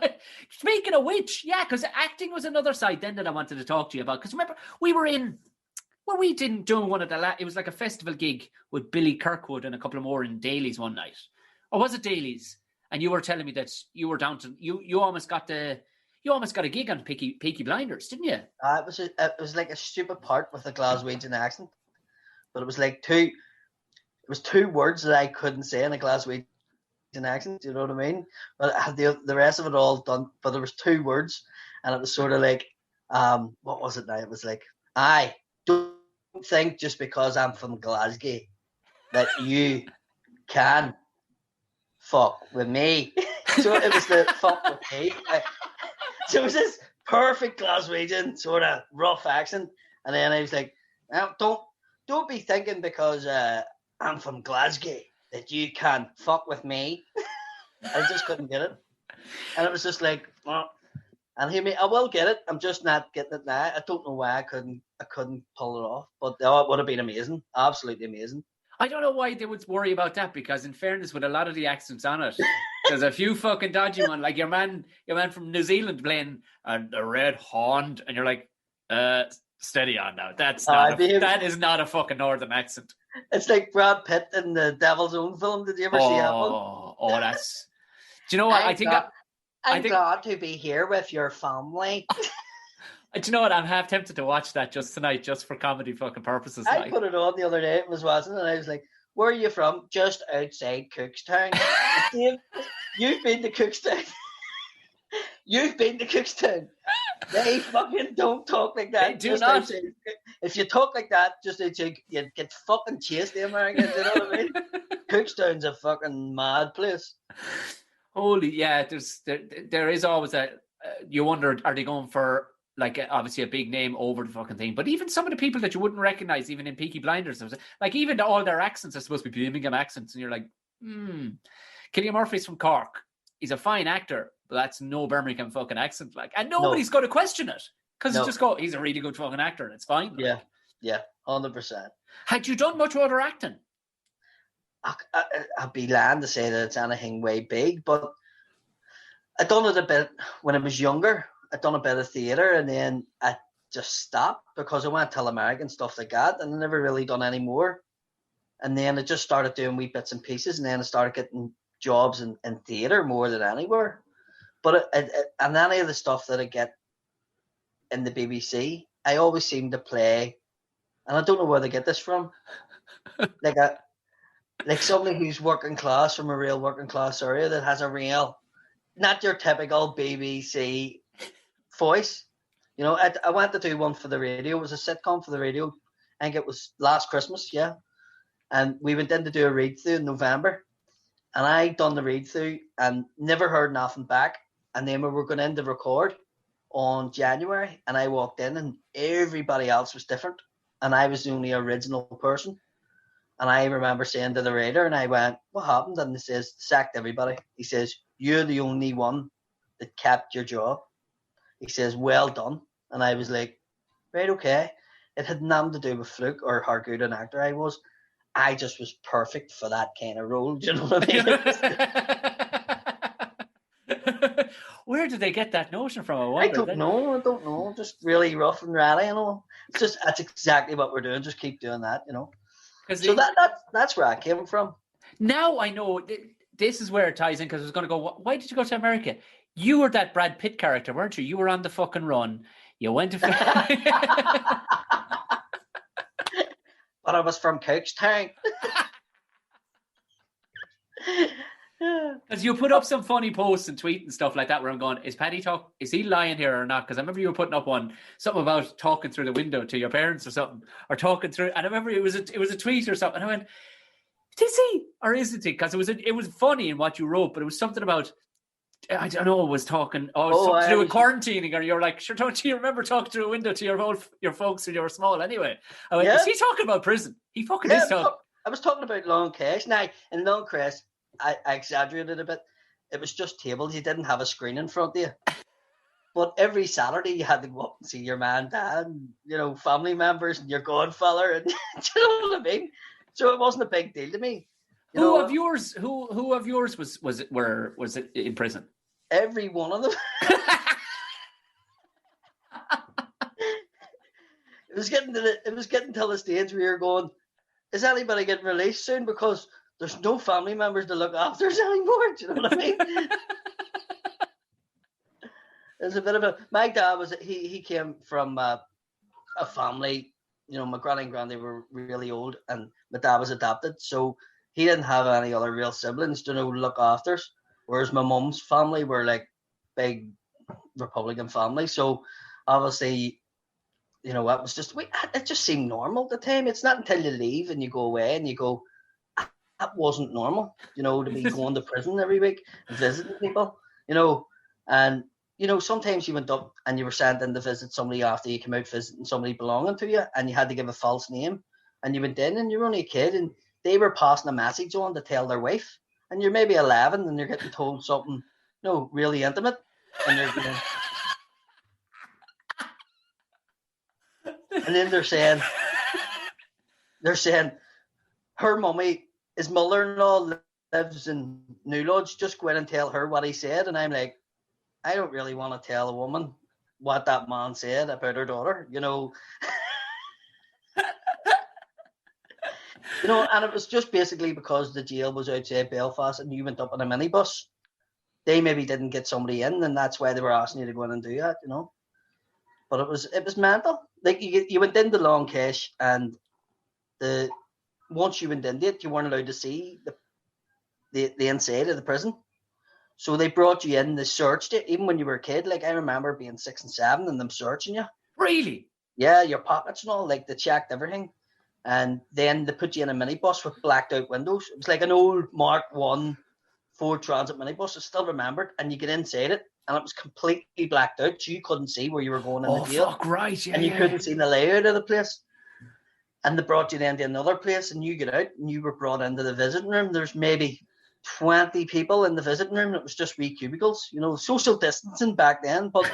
A: Speaking of which, yeah, because acting was another side then that I wanted to talk to you about. Because remember, we were in, we didn't do one of it was like a festival gig with Billy Kirkwood and a couple of more in Daly's one night. Or was it Daly's? And you were telling me that you were down to you almost got a gig on Peaky Blinders, didn't you?
B: It was like a stupid part with a Glaswegian accent, but it was like two words that I couldn't say in a Glaswegian accent. Do you know what I mean? But I had the rest of it all done, but there was 2 words, and it was sort of like, what was it now? It was like, I don't think just because I'm from Glasgow that you can fuck with me. So it was the fuck with me. So it was this perfect Glaswegian sort of rough accent, and then I was like, don't be thinking because I'm from Glasgow that you can fuck with me. I just couldn't get it, and it was just like, and hear me, I will get it. I'm just not getting it now. I don't know why I couldn't pull it off, but it would have been amazing, absolutely amazing.
A: I don't know why they would worry about that, because in fairness, with a lot of the accents on it, There's a few fucking dodgy ones, like your man from New Zealand playing the Red Horn, and you're like, steady on now. That is not a fucking northern accent.
B: It's like Brad Pitt in the Devil's Own film. Did you ever see that one?
A: Oh, that's. Do you know what?
B: I'm glad to be here with your family.
A: Do you know what? I'm half tempted to watch that just tonight, just for comedy fucking purposes.
B: I put it on the other day. It was watching, and I was like, "Where are you from?" Just outside Cookstown. Dave, you've been to Cookstown. You've been to Cookstown. They fucking don't talk like that.
A: They do not.
B: If you talk like that, just outside, you'd get fucking chased, the Americans. You know what I mean? Cookstown's a fucking mad place.
A: Holy, yeah. There is always that. You wonder, are they going for, like, obviously a big name over the fucking thing? But even some of the people that you wouldn't recognize, even in Peaky Blinders, like, even all their accents are supposed to be Birmingham accents, and you're like, Cillian Murphy's from Cork. He's a fine actor, but that's no Birmingham fucking accent, like, and nobody's going to question it because you just go, he's a really good fucking actor, and it's fine.
B: Yeah, 100%.
A: Had you done much other acting?
B: I'd be lying to say that it's anything way big, but I done it a bit when I was younger. I done a bit of theatre, and then I just stopped because I went to American stuff like that, and I never really done any more. And then I just started doing wee bits and pieces, and then I started getting jobs in theatre more than anywhere. But and any of the stuff that I get in the BBC, I always seem to play, and I don't know where they get this from, like somebody who's working class from a real working class area that has a real, not your typical BBC voice. You know, I went to do one for the radio. It was a sitcom for the radio. I think it was last Christmas, yeah. And we went in to do a read through in November. And I done the read through and never heard nothing back. And then we were going in to record on January, and I walked in and everybody else was different. And I was the only original person. And I remember saying to the writer, and I went, "What happened?" And he says, "Sacked everybody." He says, "You're the only one that kept your job." He says, "Well done." And I was like, right, okay. It had nothing to do with fluke or how good an actor I was. I just was perfect for that kind of role. Do you know what I
A: mean? Where did they get that notion from?
B: I don't know. Just really rough and rowdy, you know. It's just, that's exactly what we're doing. Just keep doing that, you know. So that's where I came from.
A: Now I know this is where it ties in, because I was going to go, why did you go to America? You were that Brad Pitt character, weren't you? You were on the fucking run. You went to...
B: But I was from Cookstown.
A: Because you put up some funny posts and tweet and stuff like that where I'm going, is he lying here or not? Because I remember you were putting up something about talking through the window to your parents or something, or talking through, and I remember it was a tweet or something, and I went, is he or isn't he? Because it was funny in what you wrote, but it was something about, I don't know, was talking something to do with quarantining, or you're like, sure, don't you remember talking through a window to your folks when you were small anyway? I went, is he talking about prison? He fucking is talking.
B: I was talking about Longkesh. Now, in Longkesh, I exaggerated a bit. It was just tables. You didn't have a screen in front of you. But every Saturday you had to go up and see your man, dad, and, you know, family members and your godfather. And, do you know what I mean? So it wasn't a big deal to me.
A: Who of yours was it in prison?
B: Every one of them. It was getting to the stage where you're going, is anybody getting released soon? Because there's no family members to look after us anymore. Do you know what I mean? There's a bit of my dad he came from a family, you know, my granny and granddad were really old, and my dad was adopted, so he didn't have any other real siblings to look after us. Whereas my mum's family were like big Republican family, so obviously, you know, it was just it just seemed normal at the time. It's not until you leave and you go away and you go, that wasn't normal, you know, to be going to prison every week and visiting people, you know. And, you know, sometimes you went up and you were sent in to visit somebody after you came out visiting somebody belonging to you, and you had to give a false name, and you went in and you were only a kid and they were passing a message on to tell their wife, and you're maybe 11 and you're getting told something, you know, really intimate, and you're going, and then they're saying her mummy is mother-in-law lives in New Lodge, just go in and tell her what he said. And I'm like, I don't really want to tell a woman what that man said about her daughter, you know. You know, and it was just basically because the jail was outside Belfast and you went up on a minibus. They maybe didn't get somebody in, and that's why they were asking you to go in and do that, you know. But it was mental. Like you went into Longkesh, and once you went into it, you weren't allowed to see the inside of the prison. So they brought you in, they searched it, even when you were a kid. Like I remember being 6 and 7 and them searching you.
A: Really?
B: Yeah, your pockets and all, like they checked everything. And then they put you in a minibus with blacked out windows. It was like an old Mark I Ford Transit minibus. I still remembered. And you get inside it, and it was completely blacked out, so you couldn't see where you were going in the jail.
A: Oh, fuck, right, yeah.
B: And you couldn't see the layout of the place. And they brought you then to another place, and you get out, and you were brought into the visiting room. There's maybe 20 people in the visiting room. It was just wee cubicles, you know, social distancing back then. But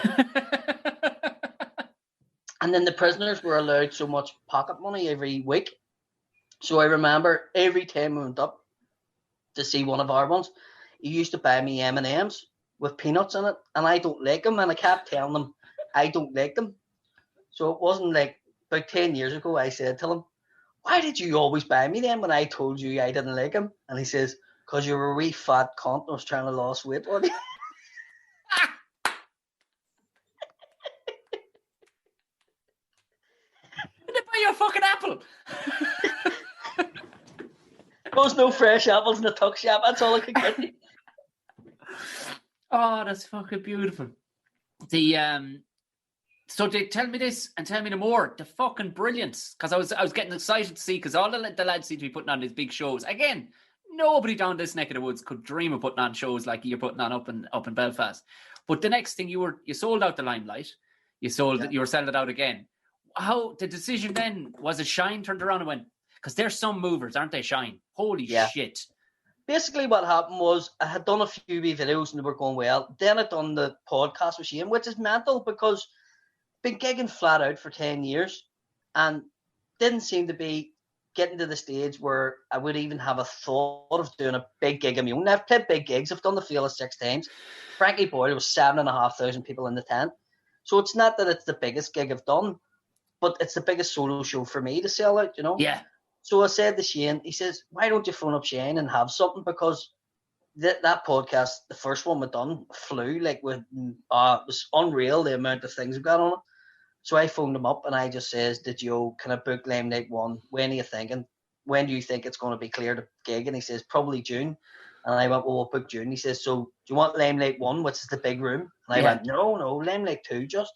B: and then the prisoners were allowed so much pocket money every week. So I remember every time I went up to see one of our ones, he used to buy me M&Ms with peanuts in it, and I don't like them, and I kept telling them I don't like them. So it wasn't like about 10 years ago I said to him, why did you always buy me them when I told you I didn't like them? And he says, because you were a wee fat cunt and I was trying to lose weight on you.
A: Buy you a fucking apple.
B: There was no fresh apples in the tuck shop. That's all I could get you.
A: Oh, that's fucking beautiful. So they tell me this and tell me the more. The fucking brilliance, because I was getting excited to see, because all the lads seem to be putting on these big shows. Again, nobody down this neck of the woods could dream of putting on shows like you're putting on up in Belfast. But the next thing you sold out the Limelight, you were selling it out again. How the decision then was? It Shine turned around and went, because they're some movers, aren't they? Shine, holy shit.
B: Basically what happened was I had done a few wee videos and they were going well. Then I'd done the podcast with Shane, which is mental because I've been gigging flat out for 10 years and didn't seem to be getting to the stage where I would even have a thought of doing a big gig of my own. I've played big gigs. I've done the Fearless 6 times. Frankie Boyle, there was 7,500 people in the tent. So it's not that it's the biggest gig I've done, but it's the biggest solo show for me to sell out, you know?
A: Yeah.
B: So I said to Shane, he says, why don't you phone up Shane and have something? Because that podcast, the first one we done, flew. Like, it was unreal, the amount of things we got on it. So I phoned him up and I just says, can I book Lame Night 1? When are you thinking? When do you think it's going to be clear to gig? And he says, probably June. And I went, well, we'll book June. He says, so do you want Lame Night 1, which is the big room? And I went, no, Lame Night 2 just.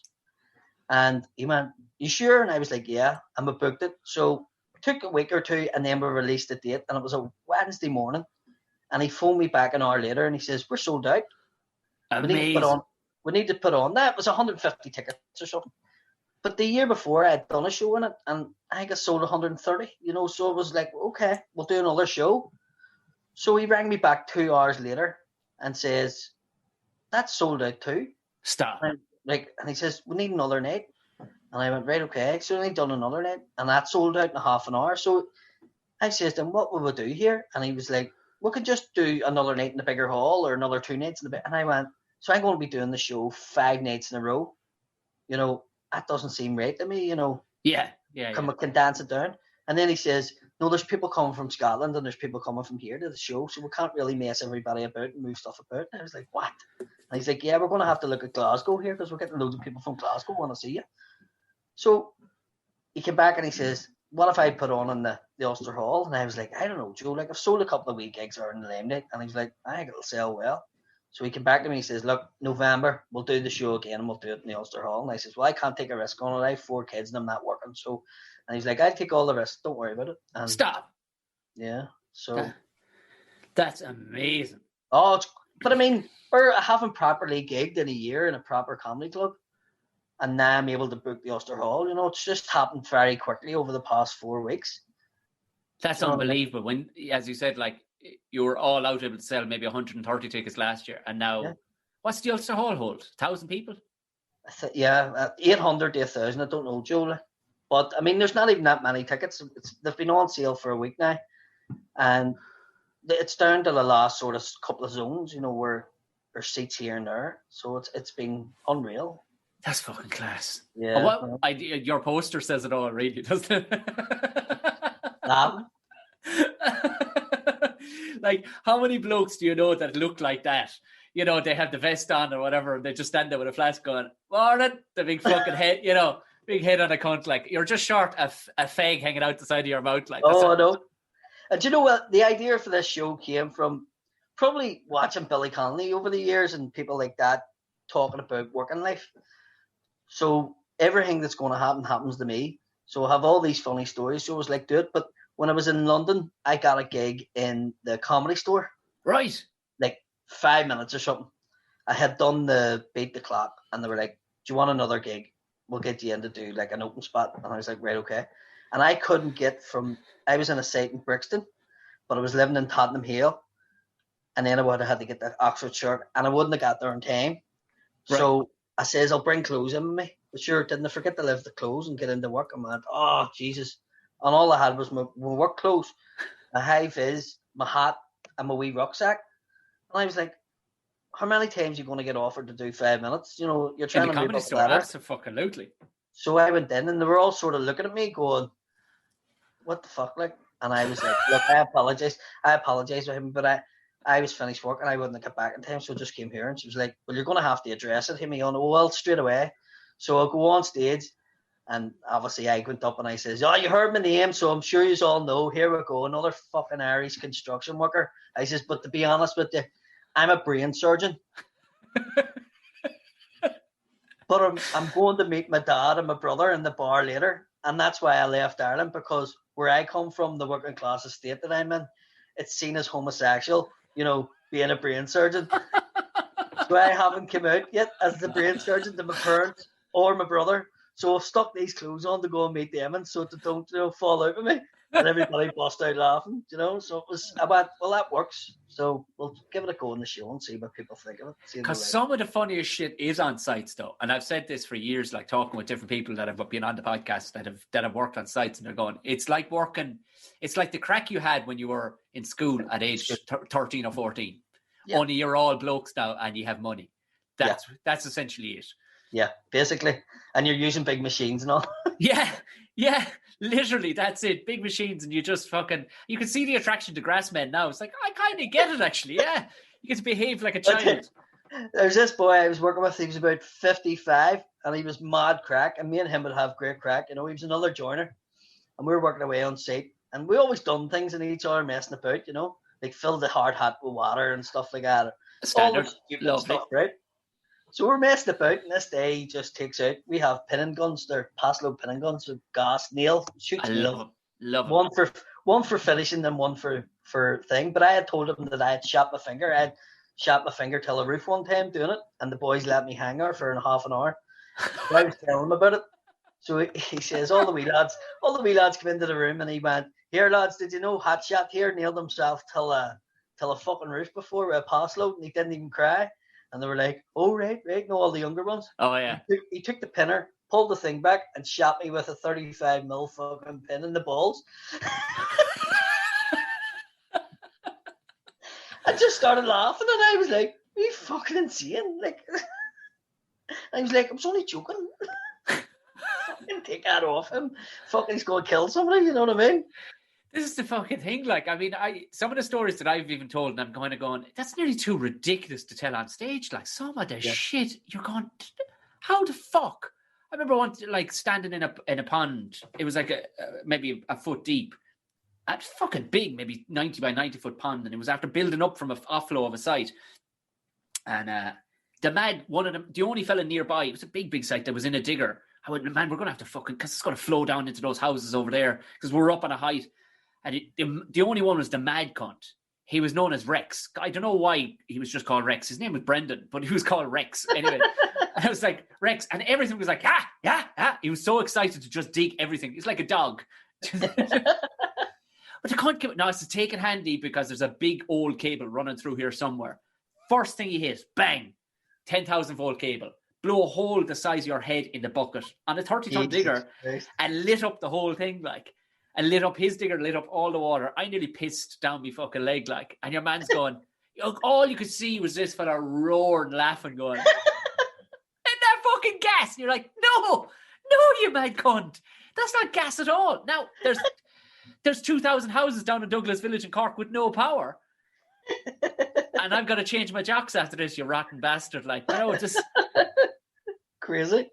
B: And he went, you sure? And I was like, yeah. And we booked it. So it took a week or two and then we released the date. And it was a Wednesday morning. And he phoned me back an hour later and he says, we're sold out.
A: Amazing.
B: We need to put on that. It was 150 tickets or something. But the year before, I had done a show in it, and I got sold 130, you know, so it was like, okay, we'll do another show. So he rang me back 2 hours later and says, that's sold out too.
A: Stop.
B: And he says, we need another night. And I went, right, okay. So I done another night, and that sold out in a half an hour. So I says to him, what will we do here? And he was like, we could just do another night in the bigger hall or another 2 nights in the big. And I went, so I'm going to be doing the show 5 nights in a row, you know. That doesn't seem right to me, you know.
A: Yeah.
B: We can dance it down. And then he says, no, there's people coming from Scotland and there's people coming from here to the show, so we can't really mess everybody about and move stuff about. And I was like, what? And he's like, yeah, we're going to have to look at Glasgow here because we're getting loads of people from Glasgow want to see you. So he came back and he says, what if I put on in the Ulster Hall? And I was like, I don't know, Joe, like I've sold a couple of wee gigs there in the Lame Night. And he was like, I think it'll sell well. So he came back to me and he says, look, November, we'll do the show again and we'll do it in the Ulster Hall. And I says, well, I can't take a risk on it. I have 4 kids and I'm not working. So, and he's like, I'll take all the risks. Don't worry about it. And
A: stop.
B: Yeah. So.
A: That's amazing.
B: But I mean, I haven't properly gigged in a year in a proper comedy club. And now I'm able to book the Ulster Hall. You know, it's just happened very quickly over the past 4 weeks.
A: That's unbelievable. When, as you said, like, you were all out able to sell maybe 130 tickets last year, and now, what's the Ulster Hall hold? 1,000 people?
B: 800 to 1,000. I don't know, Joe. But I mean, there's not even that many tickets. They've been on sale for a week now, and it's down to the last sort of couple of zones, where there's seats here and there. So it's been unreal.
A: That's fucking class.
B: Yeah.
A: Your poster says it all, really, doesn't it? Like, how many blokes do you know that look like that? They have the vest on or whatever, and they just stand there with a flask going, "Morning," the big fucking head, big head on a cunt. Like, you're just short a fag hanging out the side of your mouth. Like,
B: I know. And do you know what? The idea for this show came from probably watching Billy Connolly over the years and people like that talking about working life. So everything that's going to happen happens to me. So I have all these funny stories. So I was like, do it. But when I was in London, I got a gig in the Comedy Store.
A: Right.
B: Like 5 minutes or something. I had done the Beat the Clock and they were like, do you want another gig? We'll get you in to do like an open spot. And I was like, right, okay. And I couldn't get I was in a site in Brixton, but I was living in Tottenham Hale. And then I would have had to get the Oxford shirt and I wouldn't have got there in time. Right. So I says, I'll bring clothes in with me. But sure, didn't I forget to leave the clothes and get into work? And I went, oh, Jesus. And all I had was my work clothes, my high vis, my hat, and my wee rucksack. And I was like, how many times are you going to get offered to do 5 minutes? You're trying to move up the ladder.
A: Absolutely.
B: So I went in and they were all sort of looking at me going, what the fuck? Like, and I was like, look, I apologize to him, but I was finished work and I wouldn't have got back in time, so I just came here. And she was like, well, you're going to have to address it. Him on, well, straight away. So I'll go on stage. And obviously I went up and I says, oh, you heard my name, so I'm sure you all know. Here we go, another fucking Irish construction worker. I says, but to be honest with you, I'm a brain surgeon. But I'm going to meet my dad and my brother in the bar later. And that's why I left Ireland, because where I come from, the working class estate that I'm in, it's seen as homosexual, being a brain surgeon. So I haven't come out yet as the brain surgeon to my parents or my brother. So I've stuck these clothes on to go and meet them, and so they don't, fall out with me. And everybody bust out laughing, So it was, I went, well, that works. So we'll give it a go on the show and see what people think of it.
A: Because some of the funniest shit is on sites, though. And I've said this for years, like talking with different people that have been on the podcast that have worked on sites, and they're going, it's like the crack you had when you were in school at age 13 or 14. Yeah. Only you're all blokes now and you have money. That's essentially it.
B: Yeah, basically. And you're using big machines and all.
A: Yeah, literally, that's it. Big machines, and you just you can see the attraction to Grassmen now. It's like, I kind of get it, actually, yeah. You get to behave like a child.
B: There's this boy I was working with, he was about 55, and he was mad crack, and me and him would have great crack. He was another joiner, and we were working away on site, and we always done things in each other, messing about, like fill the hard hat with water and stuff like that.
A: Standard.
B: Stuff, right? So we're messing about, and this day he just takes out, we have pinning guns, they're pass-load pinning guns with gas, nail, shoots nail.
A: Love them.
B: One for finishing and one for thing. But I had told him that I had shot my finger. I had shot my finger till a roof one time doing it, and the boys let me hang there for half an hour. So I was telling him about it. So he says, all the wee lads come into the room, and he went, here lads, did you know Hot Shot here nailed himself till a fucking roof before with a pass load, and he didn't even cry. And they were like, oh, right, no, all the younger ones.
A: Oh, yeah.
B: He took the pinner, pulled the thing back, and shot me with a 35mm fucking pin in the balls. I just started laughing, and I was like, are you fucking insane? Like, I was like, I was only joking. Fucking take that off him. Fucking he's going to kill somebody, you know what I mean?
A: This is the fucking thing. Like, I mean, some of the stories that I've even told, and I'm kind of going, that's nearly too ridiculous to tell on stage. Like, some of the shit, you're going, how the fuck? I remember once, like, standing in a pond. It was like maybe a foot deep. A fucking big, maybe 90 by 90 foot pond. And it was after building up from an offload of a site. And the only fella nearby, it was a big site that was in a digger. I went, man, we're going to have to fucking, because it's going to flow down into those houses over there, because we're up on a height. And the only one was the mad cunt. He was known as Rex. I don't know why he was just called Rex. His name was Brendan, but he was called Rex. Anyway, and I was like, Rex. And everything was like, ah. He was so excited to just dig everything. He's like a dog. But the cunt, no, it's taken handy because there's a big old cable running through here somewhere. First thing he hit, bang, 10,000 volt cable. Blow a hole the size of your head in the bucket on a 30-ton digger and lit up the whole thing like. and lit up his digger, lit up all the water. I nearly pissed down my fucking leg, like, and your man's going, all you could see was this fella roaring, laughing, going, "Isn't that fucking gas?" And you're like, no, you mad cunt. That's not gas at all. Now, there's 2,000 houses down in Douglas Village in Cork with no power. And I've got to change my jocks after this, you rotten bastard. Like, just...
B: Crazy.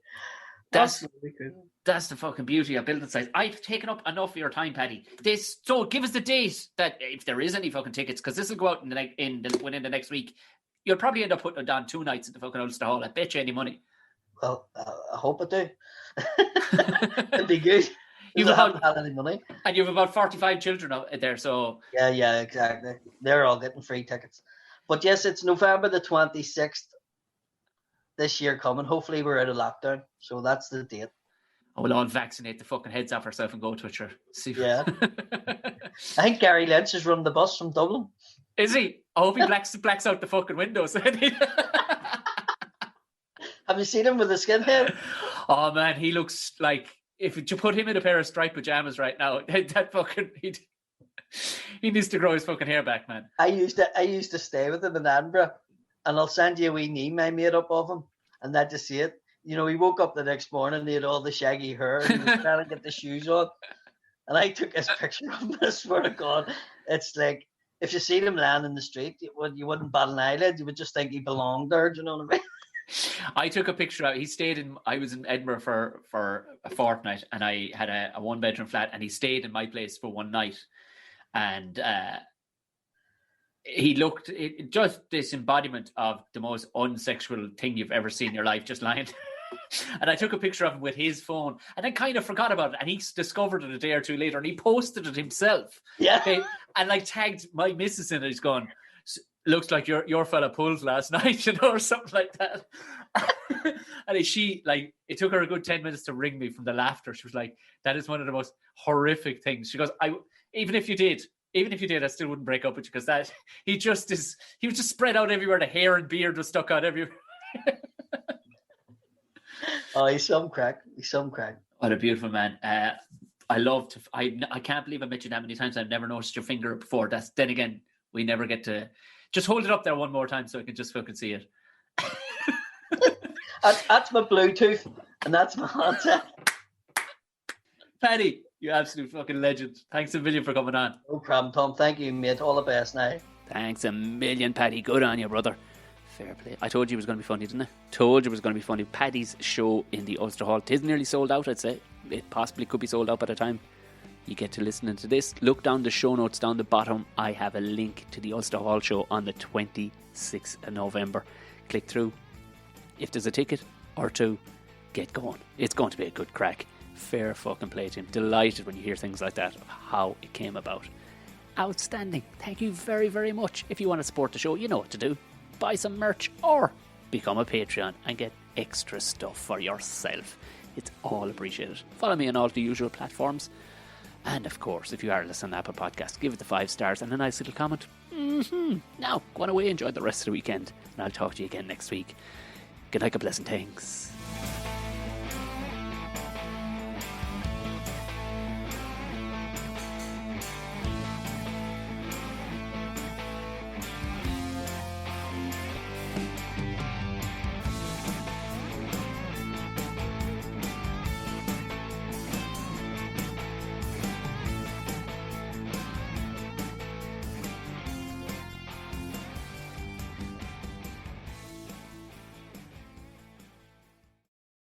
A: That's the fucking beauty of building sites. I've taken up enough of your time, Paddy. So give us the date that if there is any fucking tickets, because this will go out within the next week. You'll probably end up putting it down 2 nights at the fucking Ulster Hall. I bet you any money.
B: Well, I hope I do. It'd be good. You haven't had any money,
A: and you have about 45 children out there. So
B: yeah, exactly. They're all getting free tickets. But yes, it's November the 26th this year coming. Hopefully, we're out of lockdown, so that's the date.
A: We'll all vaccinate the fucking heads off ourselves and go to it. Sure.
B: Yeah. I think Gary Lynch is running the bus from Dublin.
A: Is he? I hope he blacks out the fucking windows.
B: Have you seen him with a skinhead?
A: Oh man, he looks like, if you put him in a pair of striped pajamas right now, that fucking he needs to grow his fucking hair back, man.
B: I used to stay with him in Edinburgh, and I'll send you a wee meme I made up of him, and that to see it. He woke up the next morning, he had all the shaggy hair, and he was trying to get the shoes on, and I took his picture of him. I swear to God, it's like if you seen him lying in the street, you wouldn't bat an eyelid. You would just think he belonged there. Do you know what I mean?
A: I took a picture of. I was in Edinburgh for a fortnight, and I had a 1-bedroom flat, and he stayed in my place for one night, and he looked just this embodiment of the most unsexual thing you've ever seen in your life, just lying. And I took a picture of him with his phone, and I kind of forgot about it, and he discovered it a day or two later, and he posted it himself.
B: Yeah,
A: okay? And like tagged my missus in it. He's gone, "Looks like your fella pulled last night," or something like that. And it took her a good 10 minutes to ring me from the laughter. She was like, "That is one of the most horrific things." She goes, even if you did, I still wouldn't break up with you, because that he was just spread out everywhere. The hair and beard was stuck out everywhere.
B: Oh, he's some crack.
A: What a beautiful man. I can't believe I met you that many times. I've never noticed your finger before. Then again, we never get to just hold it up there one more time so I can just fucking see it.
B: That's my Bluetooth, and that's my handset.
A: Paddy, you absolute fucking legend. Thanks a million for coming on.
B: No problem, Tom. Thank you, mate. All the best now.
A: Thanks a million, Paddy. Good on you, brother. Fair play. I told you it was going to be funny, didn't I? Told you it was going to be funny. Paddy's show in the Ulster Hall. It is nearly sold out, I'd say. It possibly could be sold out by the time you get to listening to this. Look down the show notes down the bottom. I have a link to the Ulster Hall show on the 26th of November. Click through. If there's a ticket or two, get going. It's going to be a good crack. Fair fucking play to him. Delighted when you hear things like that of how it came about. Outstanding. Thank you very, very much. If you want to support the show, you know what to do. Buy some merch or become a Patreon and get extra stuff for yourself. It's all appreciated. Follow me on all the usual platforms. And of course, if you are listening to Apple Podcasts, give it the 5 stars and a nice little comment. Now, go on away, enjoy the rest of the weekend, and I'll talk to you again next week. Good night, God bless, and thanks.